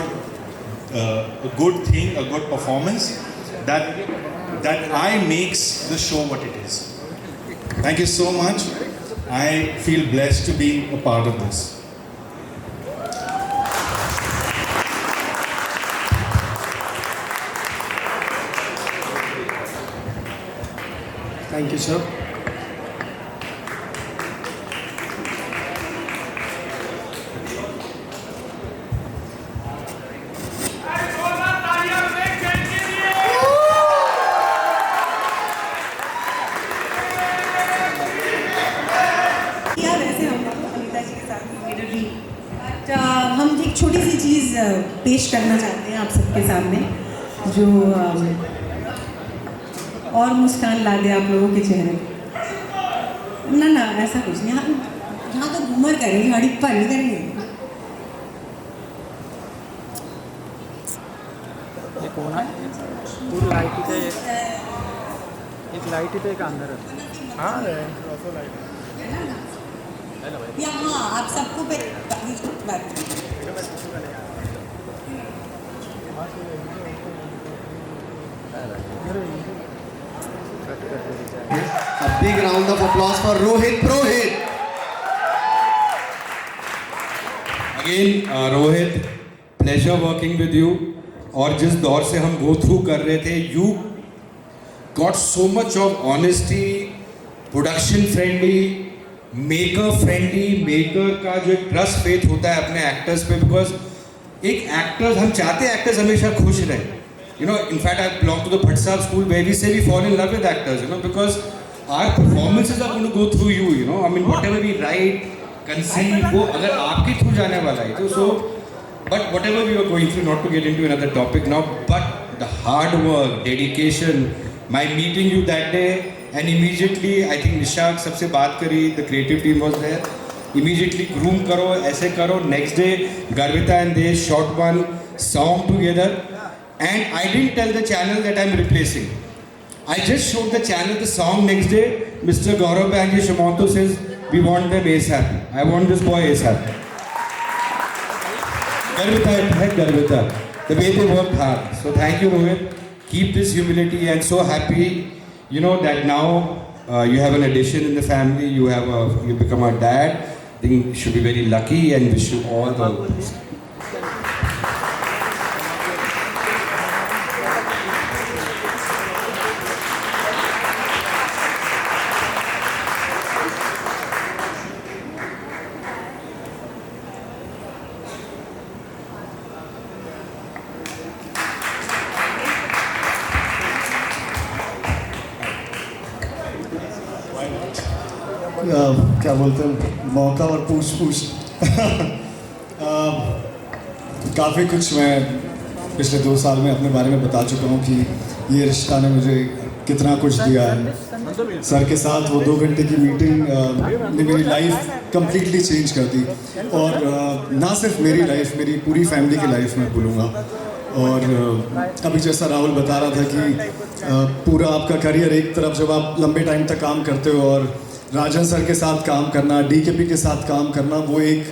a good thing, a good performance, that eye makes the show what it is. Thank you so much. I feel blessed to be a part of this. Thank you, sir. हम एक छोटी सी चीज़ पेश करना चाहते हैं आप सबके सामने जो और मुस्कान ला दे आप लोगों के चेहरे पे। ना ना ऐसा कुछ नहीं, यहाँ तो घूमर करेंगे, हड़प्पा नहीं करेंगे। एक लाइट ही तो एक अंदर हाँ आप सबको A big round of applause for Rohit Purohit. Again, Rohit, pleasure working with you. और जिस दौर से हम go through कर रहे थे, you got so much of honesty, production friendly, maker friendly, maker का जो trust faith होता है अपने actors पे, because एक actors हम चाहते हैं actors हमेशा खुश रहे. You know, in fact, I belong to the Bhatt Sahab school where we say we fall in love with actors, you know, because our performances are going to go through you, you know. I mean, whatever we write, conceive, वो अगर आपके through जाने वाला है तो so. But whatever we were going through, not to get into another topic now, but the hard work, dedication, my meeting you that day, and immediately I think Nishak सबसे बात करी, the creative team was there. Immediately groom करो, ऐसे करो. Next day, Garvita and they shot one song together. And I didn't tell the channel that I'm replacing. I just showed the channel the song. Next day, Mr. Gaurav Banji Shamanto says, we want them ASAP. I want this boy ASAP. Garvita, the way they worked hard. So thank you, Rohit. Keep this humility and so happy, you know, that now you have an addition in the family. You become a dad. I think you should be very lucky and wish you all the best. क्या बोलते हैं, मौका और पूछ काफ़ी कुछ मैं पिछले 2 साल में अपने बारे में बता चुका हूँ कि ये रिश्ता ने मुझे कितना कुछ दिया है. सर के साथ वो 2 घंटे की मीटिंग ने मेरी लाइफ कंप्लीटली चेंज कर दी. और ना सिर्फ मेरी लाइफ, मेरी पूरी फैमिली की लाइफ मैं बोलूँगा. और अभी जैसा राहुल बता रहा था कि पूरा आपका करियर एक तरफ जब आप लंबे टाइम तक काम करते हो और राजन सर के साथ काम करना, डीकेपी के साथ काम करना, वो एक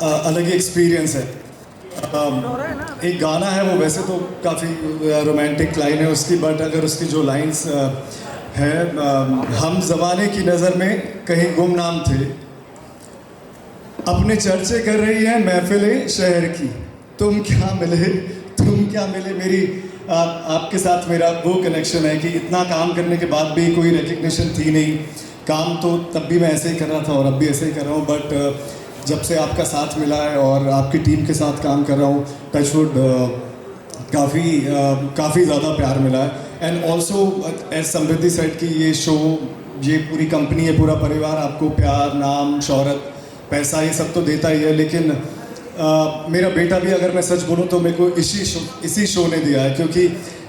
अलग ही एक्सपीरियंस है. एक गाना है, वो वैसे तो काफ़ी रोमांटिक लाइन है उसकी, बट अगर उसकी जो लाइंस है, हम ज़माने की नज़र में कहीं गुमनाम थे, अपने चर्चे कर रही है महफिलें शहर की, तुम क्या मिले मेरी आपके साथ मेरा वो कनेक्शन है कि इतना काम करने के बाद भी कोई रिकग्निशन थी नहीं. काम तो तब भी मैं ऐसे ही कर रहा था और अब भी ऐसे ही कर रहा हूँ, बट जब से आपका साथ मिला है और आपकी टीम के साथ काम कर रहा हूँ, टचवुड काफ़ी ज़्यादा प्यार मिला है. And also as Samriddhi said कि ये शो, ये पूरी कंपनी है, पूरा परिवार आपको प्यार, नाम, शोहरत, पैसा ये सब तो देता ही है, लेकिन मेरा बेटा भी, अगर मैं सच बोलूँ तो मेरे को इसी शो ने दिया है. क्योंकि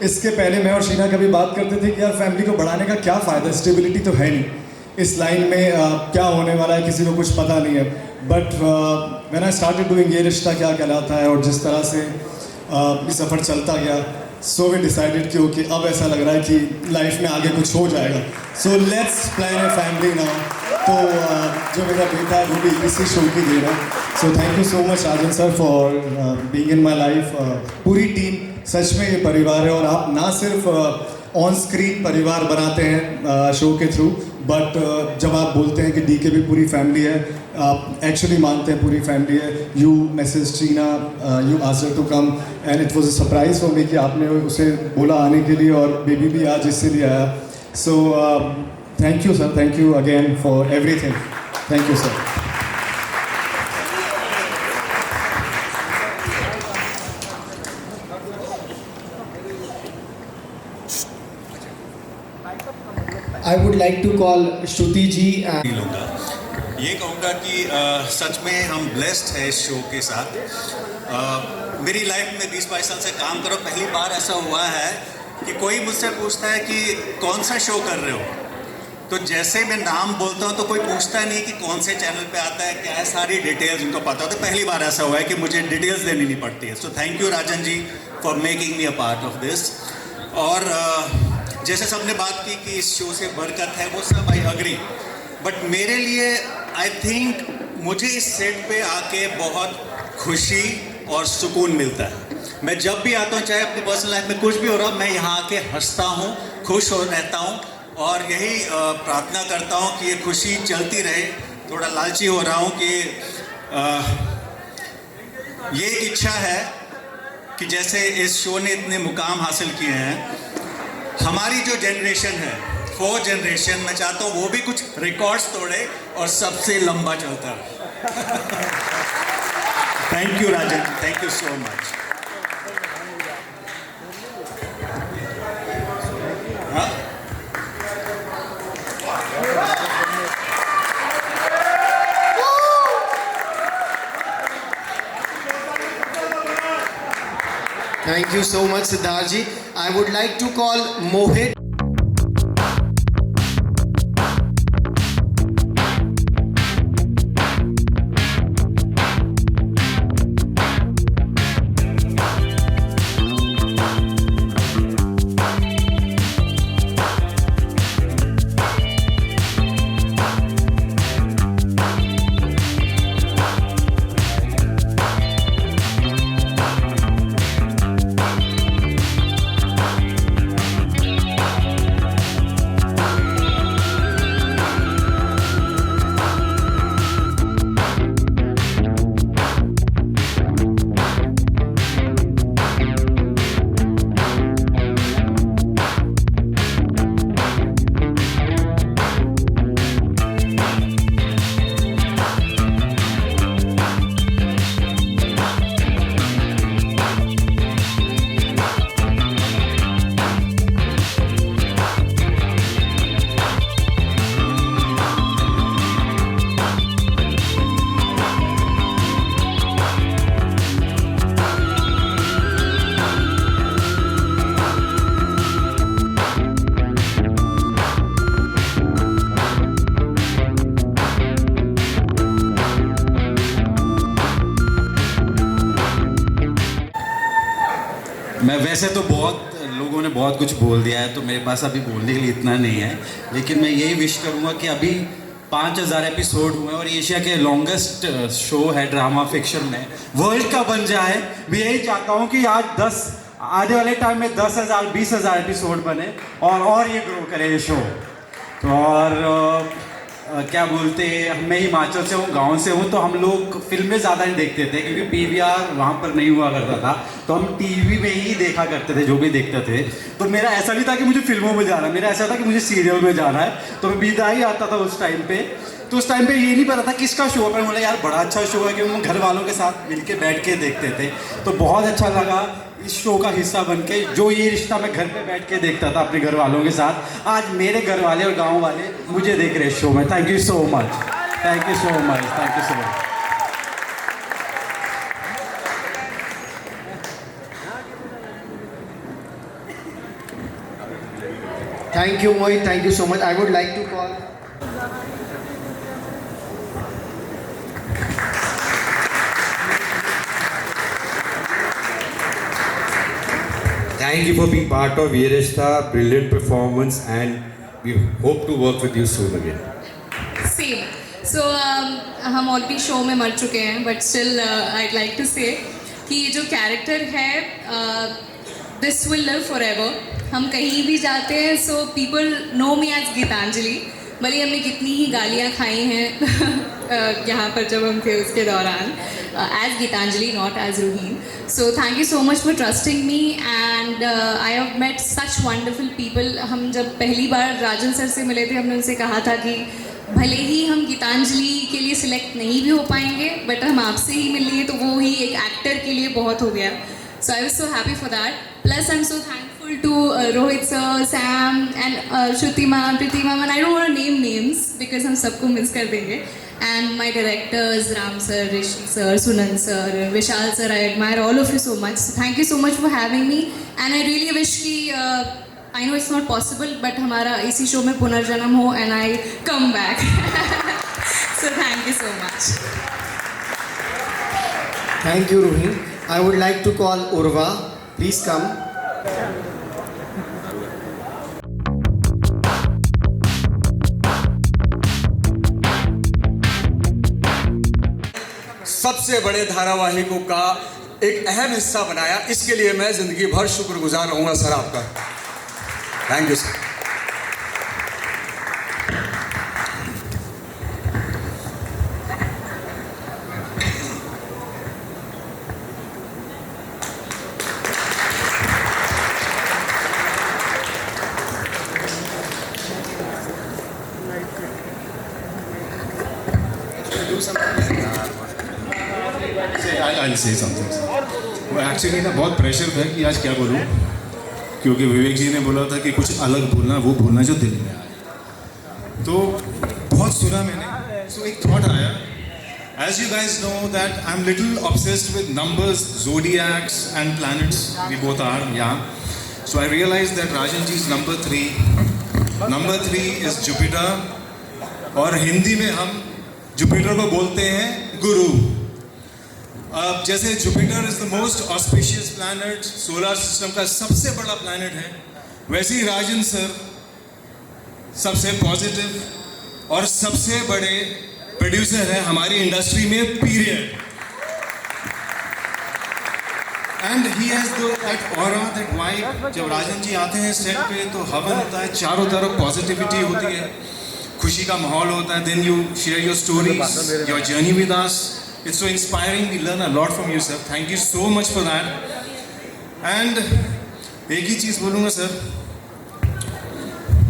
इसके पहले मैं और शीना कभी बात करते थे कि यार फैमिली को बढ़ाने का क्या फ़ायदा, स्टेबिलिटी तो है नहीं, इस लाइन में क्या होने वाला है किसी को कुछ पता नहीं है. But when I started doing ये रिश्ता क्या कहलाता है, और जिस तरह से ये सफ़र चलता गया, सो वी डिसाइडेड कि ओके अब ऐसा लग रहा है कि लाइफ में आगे कुछ हो जाएगा. So let's plan a family now. तो जो मेरा बेटा है वो भी इसी शो की दे रहा है. So thank you so much Rajan sir for being in my life. पूरी टीम, सच में ये परिवार है, और आप ना सिर्फ ऑन स्क्रीन परिवार बनाते हैं शो के थ्रू, बट जब आप बोलते हैं कि डीके भी पूरी फैमिली है, आप एक्चुअली मानते हैं पूरी फैमिली है. You message Tina, you asked to come and it was a surprise for me कि आपने उसे बोला आने के लिए, और बेबी भी आज इसीलिए आया. सो thank you sir, thank you again for everything. Thank you sir. I would like to call Shruti ji. ये कहूँगा कि सच में हम ब्लेस्ड है इस शो के साथ. मेरी लाइफ में 20-22 साल से काम करो, पहली बार ऐसा हुआ है कि कोई मुझसे पूछता है कि कौन सा शो कर रहे हो, तो जैसे मैं नाम बोलता हूँ तो कोई पूछता नहीं कि कौन से चैनल पे आता है, क्या है, सारी डिटेल्स उनको पता होता है। पहली बार ऐसा हुआ है कि मुझे डिटेल्स देनी नहीं पड़ती है। So thank you Rajan ji for making me a part of this. और जैसे सबने बात की कि इस शो से बरकत है, वो सब आई अग्री, बट मेरे लिए आई थिंक मुझे इस सेट पे आके बहुत खुशी और सुकून मिलता है। मैं जब भी आता हूँ, चाहे अपनी पर्सनल लाइफ में कुछ भी हो रहा, मैं यहाँ आके हंसता हूँ, खुश हो रहता हूँ और यही प्रार्थना करता हूँ कि ये खुशी चलती रहे। थोड़ा लालची हो रहा हूँ कि ये एक इच्छा है कि जैसे इस शो ने इतने मुकाम हासिल किए हैं, हमारी जो जनरेशन है, 4th जनरेशन, मैं चाहता हूँ वो भी कुछ रिकॉर्ड्स तोड़े और सबसे लंबा चलता रहे। Thank you Rajan, thank you so much. Thank you so much, Siddharth ji. I would like to call Mohit. मैं वैसे तो बहुत लोगों ने बहुत कुछ बोल दिया है, तो मेरे पास अभी बोलने के लिए इतना नहीं है, लेकिन मैं यही विश करूँगा कि अभी 5000 एपिसोड हुए और एशिया के लॉन्गेस्ट शो है ड्रामा फिक्शन में, वर्ल्ड का बन जाए। मैं यही चाहता हूँ कि आज आने वाले टाइम में 10,000 20,000 एपिसोड बने और ये ग्रो करे ये शो। तो और क्या बोलते हैं, मैं हिमाचल से हूँ, गांव से हूँ, तो हम लोग फिल्में ज़्यादा नहीं देखते थे क्योंकि पीवीआर वहाँ पर नहीं हुआ करता था, तो हम टीवी में ही देखा करते थे जो भी देखते थे। तो मेरा ऐसा नहीं था कि मुझे फिल्मों में जाना है, मेरा ऐसा था कि मुझे सीरियल में जाना है। तो मैं बीता ही आता था उस टाइम पे, तो उस टाइम पे ये नहीं पता था किसका शो है, पर बोला यार बड़ा अच्छा शो है, क्योंकि हम घर वालों के साथ मिल के बैठ के देखते थे। तो बहुत अच्छा लगा इस शो का हिस्सा बन के। जो ये रिश्ता मैं घर पे बैठ के देखता था अपने घर वालों के साथ, आज मेरे घर वाले और गांव वाले मुझे देख रहे शो में। Thank you so much, thank you so much, thank you so much. Thank you, Mohit. Thank you so much. I would like to call. Thank you for being part of Ye Rishta, brilliant performance, and we hope to work with you soon again. Same. So हम already show में मर चुके हैं, but still I'd like to say कि ये जो character है this will live forever. हम कहीं भी जाते हैं so people know me as Geetanjali, भले हमने कितनी ही गालियाँ खाई हैं यहाँ पर जब हम थे उसके दौरान, as Geetanjali, not as Ruheen. So thank you so much for trusting me and I have met such wonderful people. हम जब पहली बार राजन सर से मिले थे, हमने उनसे कहा था कि भले ही हम गीतांजलि के लिए सिलेक्ट नहीं भी हो पाएंगे, बट हम आपसे ही मिल लिए तो वो ही एक एक्टर के लिए बहुत हो गया. So I was so happy for that. Plus I'm so thankful to Rohit sir, Sam and Shruti ma'am, Priti ma'am, and I don't want to name names because हम सबको मिस कर देंगे. and my directors Ram sir, Rishi sir, Sunan sir, Vishal sir, I admire all of you so much. So thank you so much for having me, and I really wish कि I know it's not possible, but हमारा इसी show में पुनर्जन्म हो and I come back. So thank you so much. Thank you, Ruhi. I would like to call Urva. Please come. सबसे बड़े धारावाहिकों का एक अहम हिस्सा बनाया, इसके लिए मैं जिंदगी भर शुक्रगुजार रहूंगा सर आपका। Thank you sir. I'll say something. वो एक्चुअली ना बहुत प्रेशर था कि आज क्या बोलूँ, क्योंकि विवेक जी ने बोला था कि कुछ अलग बोलना, वो बोलना जो दिल में आए। तो बहुत सुना मैंने, so एक थॉट आया। As you guys know that I'm little obsessed with numbers, zodiacs and planets. We both are, yeah. So I realized that Rajan ji is number 3. Number 3 is Jupiter. और हिंदी में हम जुपिटर को बोलते हैं गुरु। अब जैसे Jupiter is the most auspicious planet, solar system का सबसे बड़ा प्लैनेट है, वैसे ही राजन सर सबसे पॉजिटिव और सबसे बड़े प्रोड्यूसर है हमारी इंडस्ट्री में, period. And he has that aura, that vibe. जब राजन जी आते हैं सेट पे तो हवन होता है, चारों तरफ पॉजिटिविटी होती है, खुशी का माहौल होता है। Then you share your stories, your journey with us. It's so inspiring. We learn a lot from you, sir. Thank you so much for that. And एक ही चीज़ बोलूँगा सर,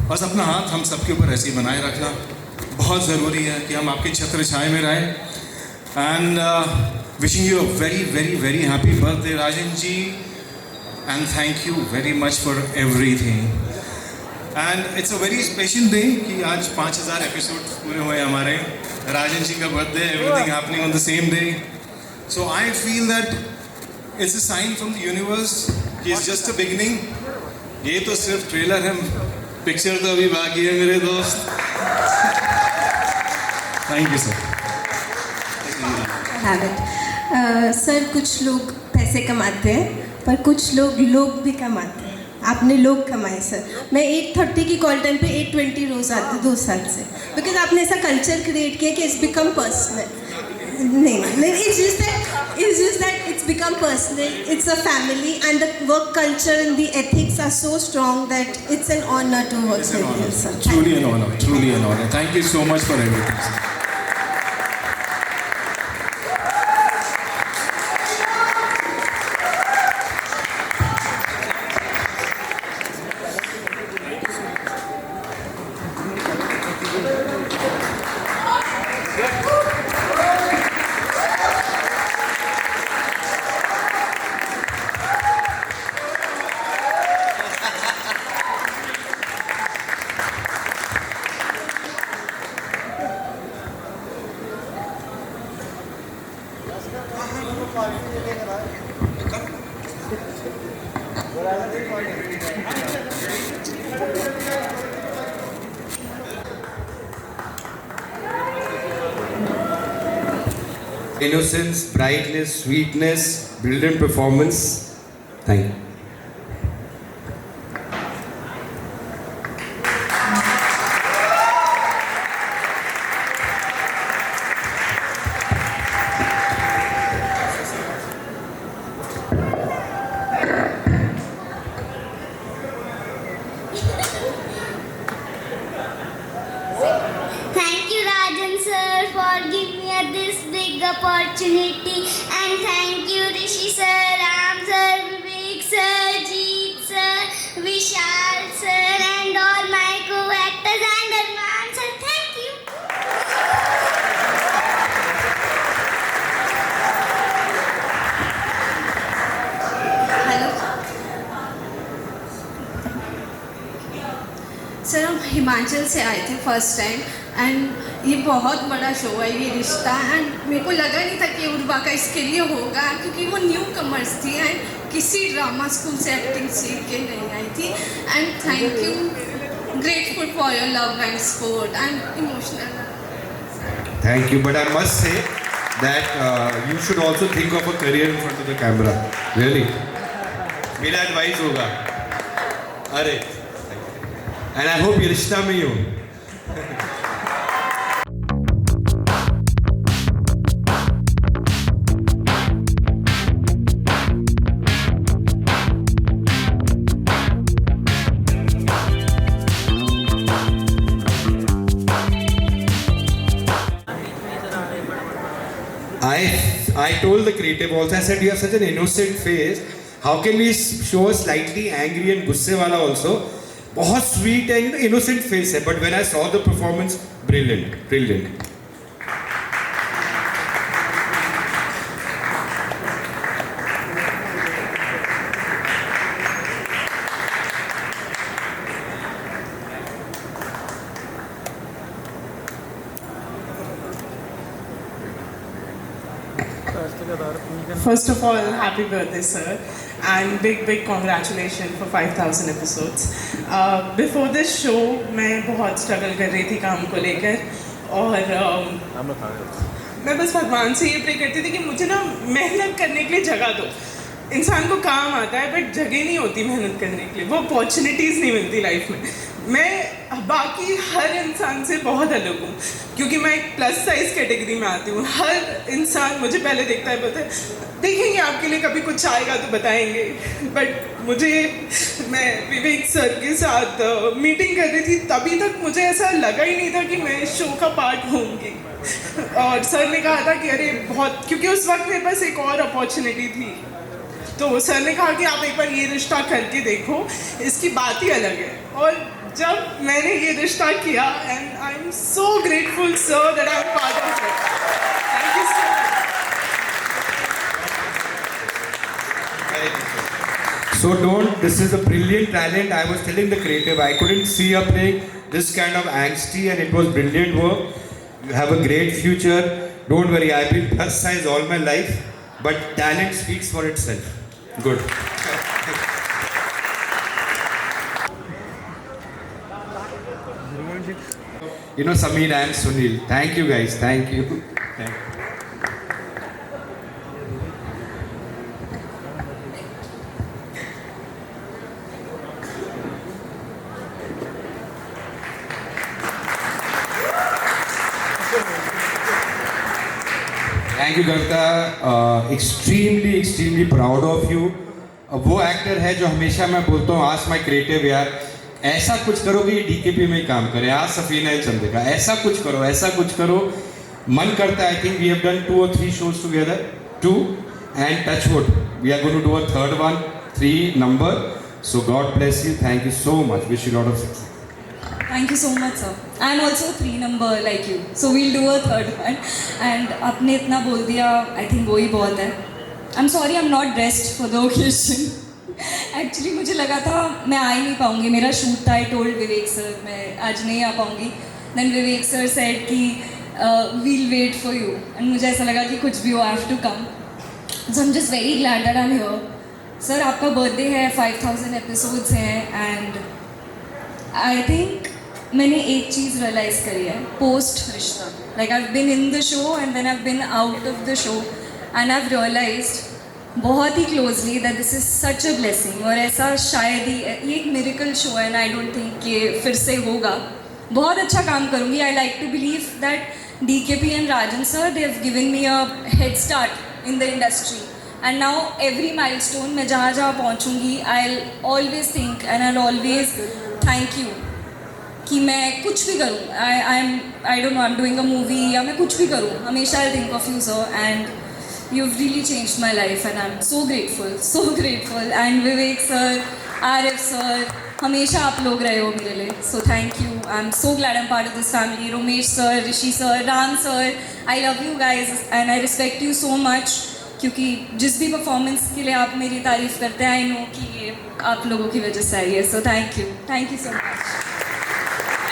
बस अपना हाथ हम सबके ऊपर ऐसे ही बनाए रखना बहुत ज़रूरी है कि हम आपके छत्र छाए में रहें। And wishing you a very, very, very happy birthday, Rajan ji. And thank you very much for everything. And it's a very special day कि आज 5000 एपिसोड पूरे हुए हमारे। राजन जी का birthday, everything happening on the same day. So I feel that it's a sign from the universe कि it's just a beginning. ये तो सिर्फ ट्रेलर है, पिक्चर तो अभी बाकी है मेरे दोस्त। Thank you sir. सर कुछ लोग पैसे कमाते हैं पर कुछ लोग भी कमाते हैं। आपने लोग कमाए सर। मैं 8:30 की कॉल टाइम पे 8:20 रोज आती 2 साल से, बिकॉज आपने ऐसा कल्चर क्रिएट किया कि इट्स बिकम पर्सनल। नहीं, it's just that it's become personal. It's a family and the work culture and the ethics are so strong that it's an honor to work with you, sir. Truly an honor. Truly an honor. Thank you so much for everything, sir. Innocence, brightness, sweetness, brilliant performance. Thank you. Thank you, Rajan sir, for giving me this big opportunity, and thank you, Rishi sir, Ram sir, Vivek sir, Jeet sir, Vishal sir, and all my co-actors and Arman sir. Thank you. Hello sir, हम हिमाचल से आए थे first time and ये बहुत बड़ा show है ये रिश्ता, एंड मेरे को लगा नहीं था कि उर्वा का इसके लिए होगा, क्योंकि वो न्यू कमर्स थी एंड किसी ड्रामा स्कूल से एक्टिंग सीख के नहीं आई थी. And thank you, grateful for your love and support. I am emotional. Thank you, but I must say that you should also think of a career in front of the camera. Really. मेरा advice होगा. अरे. And I hope ये रिश्ता में ही हो. I told the creative also, I said you have such an innocent face, how can we show a slightly angry and गुस्से वाला also? बहुत sweet and innocent face है, but when I saw the performance, brilliant, brilliant. First of all, happy birthday, sir, and big congratulations for 5,000 episodes. Before this show, मैं बहुत struggle कर रही थी काम को लेकर, और मैं बस भगवान से ये प्रे करती थी कि मुझे ना मेहनत करने के लिए जगह दो. इंसान को काम आता है बट जगह नहीं होती मेहनत करने के लिए, वो अपॉर्चुनिटीज़ नहीं मिलती लाइफ में. मैं बाकी हर इंसान से बहुत अलग हूँ क्योंकि मैं एक प्लस साइज कैटेगरी में आती हूँ. हर इंसान मुझे पहले देखता है, बोलता है देखेंगे आपके लिए कभी कुछ आएगा तो बताएंगे, बट मैं विवेक सर के साथ मीटिंग कर रही थी, तभी तक मुझे ऐसा लगा ही नहीं था कि मैं शो का पार्ट होंगी. और सर ने कहा था कि अरे बहुत, क्योंकि उस वक्त मेरे पास एक और अपॉर्चुनिटी थी, तो सर ने कहा कि आप एक बार ये रिश्ता करके देखो, इसकी बात ही अलग है. और जब मैंने ये रिश्ता किया, and I am so grateful sir that I am part of it. Thank you so much. So this is a brilliant talent. I was telling the creative, I couldn't see her playing this kind of angsty, and it was brilliant work. You have a great future. Don't worry, I've been plus size all my life, but talent speaks for itself. Good. You know, Sameer and Sunil. Thank you guys. Thank you. Thank you. Thank you Kavita, extremely proud of you. वो actor है जो हमेशा मैं बोलता हूँ, ask my creative यार, ऐसा कुछ करो कि ये डीकेपी में ही काम करे. आज सफीना चंद का ऐसा कुछ करो. मन करता है. I think we have done 2 or 3 shows together, 2, and touch wood, we are going to do a third one, 3 number. So God bless you. Thank you so much. Wish you a lot of success. Thank you so much, sir. I am also 3 number like you, so we'll do a third one. And आपने इतना बोल दिया, I think वो ही बहुत है. I'm sorry, I'm not dressed for the occasion. Actually मुझे लगा था मैं आ ही नहीं पाऊँगी, मेरा शूट था. I told विवेक सर मैं आज नहीं आ पाऊँगी. Then विवेक सर said कि we'll wait for you. And मुझे ऐसा लगा कि कुछ भी हो, I have to come. So I'm just very glad that I'm here. Sir आपका बर्थडे है, 5,000 episodes हैं, and I think मैंने एक चीज़ रियलाइज़ करी है post Rishta. Like I have been in the show and then I have been out of the show, and I have realised बहुत ही closely that this is such a blessing. और ऐसा शायद ही ये एक मिरेकल शो है, एंड आई डोंट थिंक ये फिर से होगा. बहुत अच्छा काम करूँगी. I like to believe that DKP and Rajan sir, they have given me a head start in the industry, and now every milestone मैं जहाँ जहाँ पहुँचूँगी, I'll always think and I'll always thank you कि मैं कुछ भी करूँ. I don't know, I'm doing a movie या मैं कुछ भी करूँ, हमेशा I'll think of you sir, and you've really changed my life, and I'm so grateful. And Vivek sir, Arif sir, हमेशा आप लोग रहे हो मेरे लिए, so thank you. I'm so glad I'm part of this family. Romesh sir, Rishi sir, Ram sir, I love you guys and I respect you so much, क्योंकि जिस भी परफॉर्मेंस के लिए आप मेरी तारीफ़ करते हैं, I know कि ये आप लोगों की वजह से आई है. So thank you so much.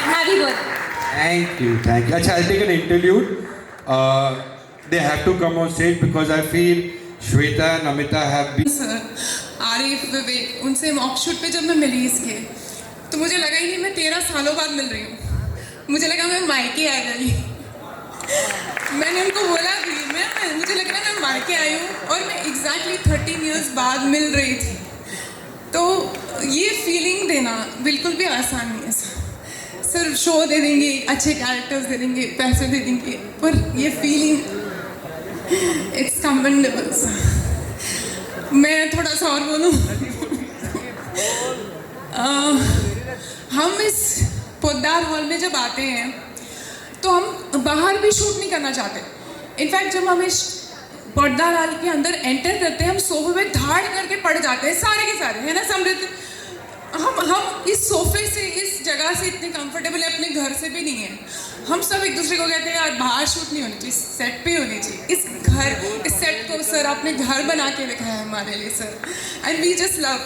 Happy birthday. Thank you. अच्छा, I'll take an interlude. They have to come on stage because I feel Shweta and Amita have been. Sir Arif Vivek उनसे मॉक शूट पे जब मैं मिली इसके तो मुझे लगा ही नहीं मैं 13 सालों बाद मिल रही हूँ। मुझे लगा मैं मायके आ गई। मैंने उनको बोला भी मुझे लग रहा है मैं मायके आई हूँ और मैं एग्जैक्टली 13 इयर्स बाद मिल रही थी। तो ये फीलिंग देना बिल्कुल भी आसान नहीं है सर। सिर्फ शो दे देंगे, अच्छे कैरेक्टर्स दे देंगे, पैसे दे देंगे, पर ये फीलिंग इट्स कमेंडेबल सर। मैं थोड़ा सा और बोलूँ हम इस पोद्दार हॉल में जब आते हैं तो हम बाहर भी शूट नहीं करना चाहते। इनफैक्ट जब हम इस पोद्दार हॉल के अंदर एंटर करते हैं हम सोफे पे धाड़ करके पड़ जाते हैं सारे के सारे, है ना समृद्ध। हम इस सोफे से, इस जगह से इतने कंफर्टेबल है, अपने घर से भी नहीं है। हम सब एक दूसरे को कहते हैं यार बाहर शूट नहीं होनी चाहिए, सेट पे होनी चाहिए। इस सेट को सर आपने घर बना के रखा है हमारे लिए sir, and we just love.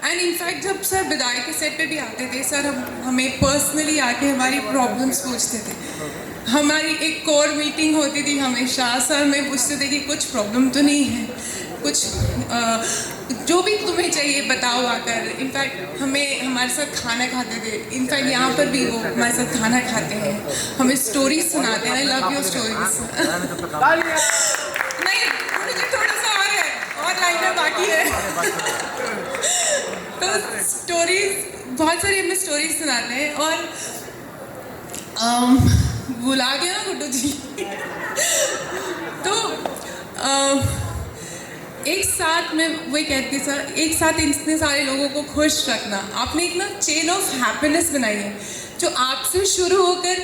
And in fact जब सर विदाई के सेट पे भी आते थे सर, हमें पर्सनली आके हमारी प्रॉब्लम्स पूछते थे। हमारी एक कोर मीटिंग होती थी हमेशा, सर में पूछते थे कि कुछ प्रॉब्लम तो नहीं है, कुछ जो भी तुम्हें चाहिए बताओ आकर। इनफैक्ट हमारे साथ खाना खाते थे। इनफैक्ट यहाँ पर भी वो हमारे साथ खाना खाते हैं, हमें स्टोरीज सुनाते हैं। I love your stories. नहीं मुझे थोड़ा सा और लाइनें बाकी है। तो स्टोरीज बहुत सारी हमें स्टोरीज सुनाते हैं। और भुला गया ना गुड्डू जी। तो एक साथ मैं वही कहती सर, एक साथ इतने सारे लोगों को खुश रखना, आपने एक ना चेन ऑफ हैप्पीनेस बनाई है जो आपसे शुरू होकर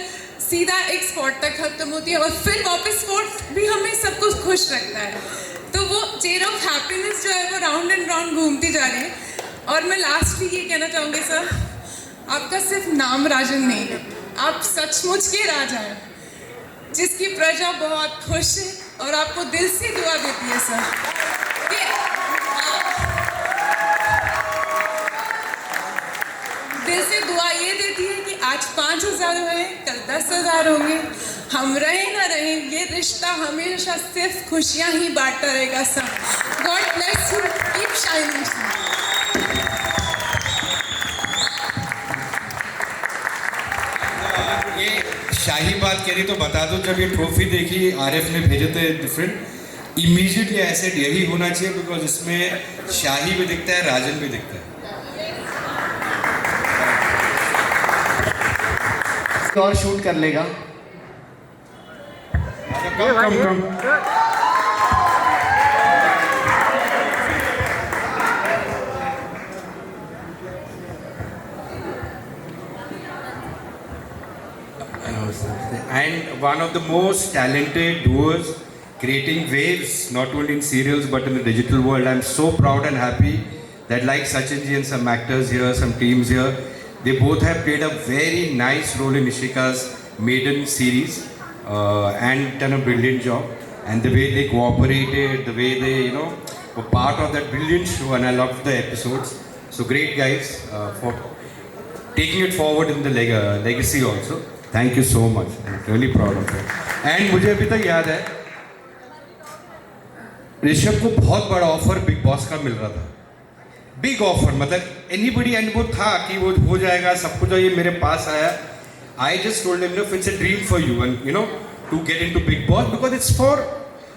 सीधा एक स्पॉट तक खत्म होती है और फिर वापस स्पॉट भी हमें सब कुछ खुश रखता है। तो वो चेन ऑफ हैप्पीनेस जो है वो राउंड एंड राउंड घूमती जा रही है। और मैं लास्टली ये कहना चाहूँगी सर, आपका सिर्फ नाम राजन नहीं है, आप सचमुच के राजा हैं जिसकी प्रजा बहुत खुश है और आपको दिल से दुआ देती है सर कि दिल से दुआ ये देती है कि आज 5,000 हुए, कल 10,000 होंगे, हम रहे ना रहे ये रिश्ता हमेशा सिर्फ खुशियाँ ही बांटता रहेगा sir. God bless you, keep shining. ये शाही बात कह रही तो बता दो, जब ये ट्रॉफी देखी आरिफ ने भेजे थे डिफरेंट, इमीडिएटली ऐसे यही होना चाहिए बिकॉज इसमें शाही भी दिखता है, राजन भी दिखता है। और शूट कर लेगा। कम। And one of the most talented duos creating waves not only in serials but in the digital world. I'm so proud and happy that like Sachin ji and some actors here, some teams here, they both have played a very nice role in Ishika's maiden series and done a brilliant job. And the way they cooperated, the way they, were part of that brilliant show, and I loved the episodes. So great guys for taking it forward in the legacy also. Thank you so much. I'm really proud of it. And मुझे अभी तक याद है ऋषभ को बहुत बड़ा offer big boss का मिल रहा था, बिग ऑफर, मतलब एनीबडी, एंड वो था कि वो हो जाएगा सब कुछ, ये मेरे पास आया. I just told him, look, it's a dream for you, and to get into Big Boss, because it's for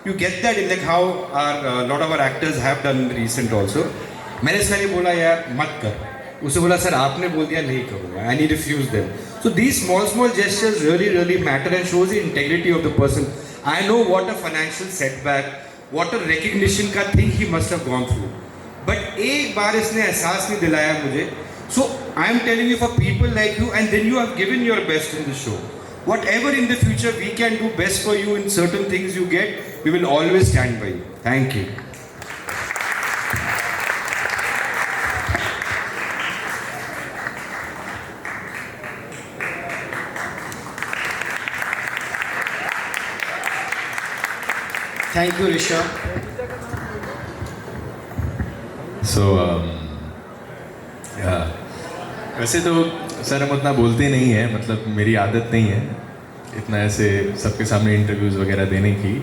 you get that in like how our lot of our actors have done recent also. मैंने सारे बोला यार मत कर, उसे बोला sir आपने बोल दिया नहीं करूँगा, and he refused them. So these small gestures really matter and shows the integrity of the person. I know what a financial setback, what a recognition का thing he must have gone through. But एक बार इसने एहसास नहीं दिलाया मुझे. So I am telling you, for people like you, and then you have given your best in the show. Whatever in the future we can do best for you in certain things you get, we will always stand by you. Thank you. Thank you, Rishabh. So, वैसे तो sir हम उतना बोलते नहीं हैं, मतलब मेरी आदत नहीं है इतना ऐसे सबके सामने इंटरव्यूज़ वगैरह देने की।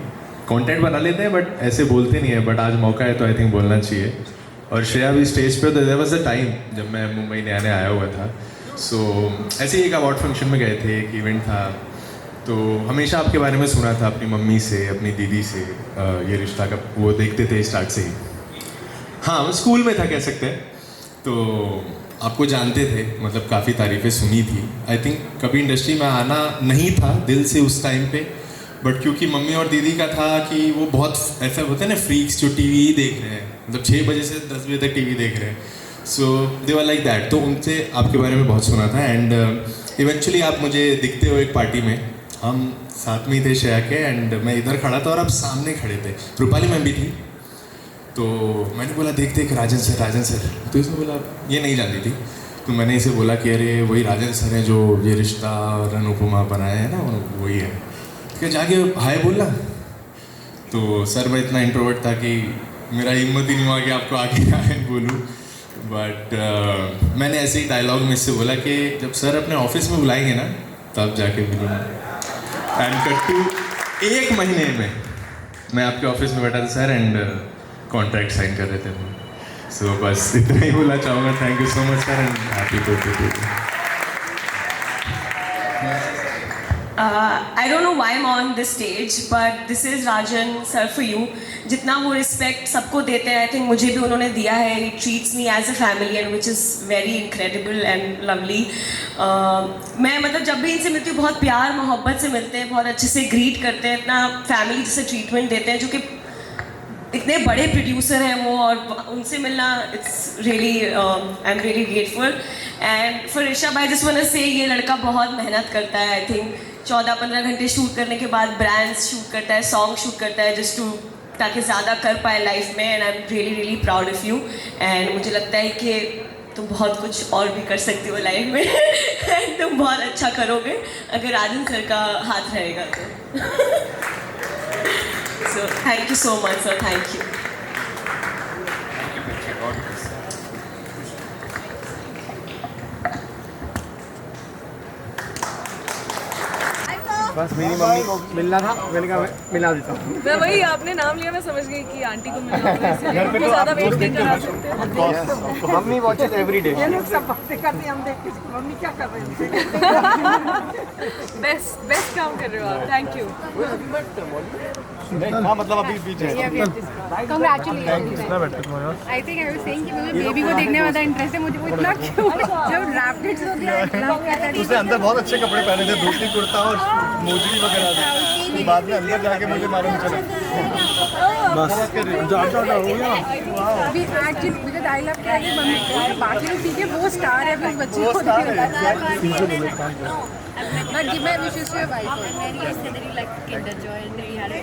कंटेंट बना लेते हैं बट ऐसे बोलते नहीं है, बट आज मौका है तो आई थिंक बोलना चाहिए। और श्रेया भी स्टेज पे, तो देयर वाज अ टाइम जब मैं मुंबई नया नया आया हुआ था, सो ऐसे ही एक अवार्ड फंक्शन में गए थे, एक इवेंट था, तो हमेशा आपके बारे में सुना था अपनी मम्मी से, अपनी दीदी से, ये रिश्ता का वो देखते थे स्टार्ट से ही। हाँ, स्कूल में था कह सकते हैं, तो आपको जानते थे, मतलब काफ़ी तारीफ़ें सुनी थी। आई थिंक कभी इंडस्ट्री में आना नहीं था दिल से उस टाइम पे, बट क्योंकि मम्मी और दीदी का था कि वो बहुत ऐसा होता है ना फ्रीक्स जो टीवी ही देख रहे हैं, मतलब 6 बजे से 10 बजे तक टीवी देख रहे हैं, सो दे वर लाइक दैट। तो उनसे आपके बारे में बहुत सुना था एंड इवेंचुअली आप मुझे दिखते हो एक पार्टी में, हम साथ में ही थे श्रेया के, एंड मैं इधर खड़ा था और आप सामने खड़े थे, रूपाली मैम भी थी। तो मैंने बोला देख देख राजन सर, तो इसने बोला ये नहीं जानती थी, तो मैंने इसे बोला कि अरे वही राजन सर हैं जो ये रिश्ता और अनुपमा बनाए हैं ना, वही है। क्या जाके हाय बोलना, तो सर मैं इतना इंट्रोवर्ट था कि मेरा हिम्मत ही नहीं हुआ कि आपको आगे हाय बोलूँ, बट मैंने ऐसे ही डायलॉग में इससे बोला कि जब सर अपने ऑफिस में बुलाएंगे ना तब जाके मिलूँगा। एंड कट टू 1 महीने में मैं आपके ऑफिस में बैठा था सर, एंड कॉन्ट्रैक्ट साइन कर रहे थे। सो बस इतना ही बोलना चाहूँगा। Thank you so much sir and happy birthday to you. I don't know why I'm on this stage, but this is Rajan sir for you. जितना वो रिस्पेक्ट सबको देते हैं, आई थिंक मुझे भी उन्होंने दिया है। He treats me as a family and which is very incredible and lovely. मैं मतलब जब भी इनसे मिलती हूँ बहुत प्यार मोहब्बत से मिलते हैं, बहुत अच्छे से ग्रीट करते हैं, इतना फैमिली जैसे ट्रीटमेंट देते हैं, जो कि इतने बड़े प्रोड्यूसर हैं वो, और उनसे मिलना it's really I am really grateful. And for Rishabh I just want to say ये लड़का बहुत मेहनत करता है। आई थिंक 14-15 घंटे शूट करने के बाद ब्रांड्स शूट करता है, सॉन्ग शूट करता है, जस्ट टू ताकि ज़्यादा कर पाए लाइफ में। And I am really really proud of you. And मुझे लगता है कि तुम बहुत कुछ और भी कर सकती हो लाइफ में एंड तुम बहुत अच्छा करोगे अगर राजन सर का हाथ रहेगा तो। So thank you so much, sir. Thank you. बस मेरी मम्मी को मिलना था, मैंने कहा मिला देता हूँ। मैं वही आपने नाम लिया, मैं समझ गई कि आंटी को मिलना होगा, इसलिए उनको ज़्यादा वेट नहीं करा सकते। Mummy watches every day. ये लोग सब बातें करते हैं, हम देखते हैं मम्मी क्या कर रही है। बेस्ट काम कर रहे हो आप, थैंक यू। हाँ मतलब अभी बीच है। Congratulations. I think I was saying कि मुझे बेबी को देखने में ज़्यादा इंटरेस्ट है, मुझे वो इतना क्यों जब रैपिड्स हो गया। उसने अंदर बहुत अच्छे कपड़े पहने थे, धोती कुर्ता और मोजरी वगैरह थी, बाद में अंदर जाके मुझे मालूम चला। बस हो गया अभी एक्चुअली मुझे आई लव क्या है मम्मी, बाकी लोग ठीक है, वो स्टार है, अपने बच्चे को But give my wishes to your wife. I married a like Kinder Joy and we had a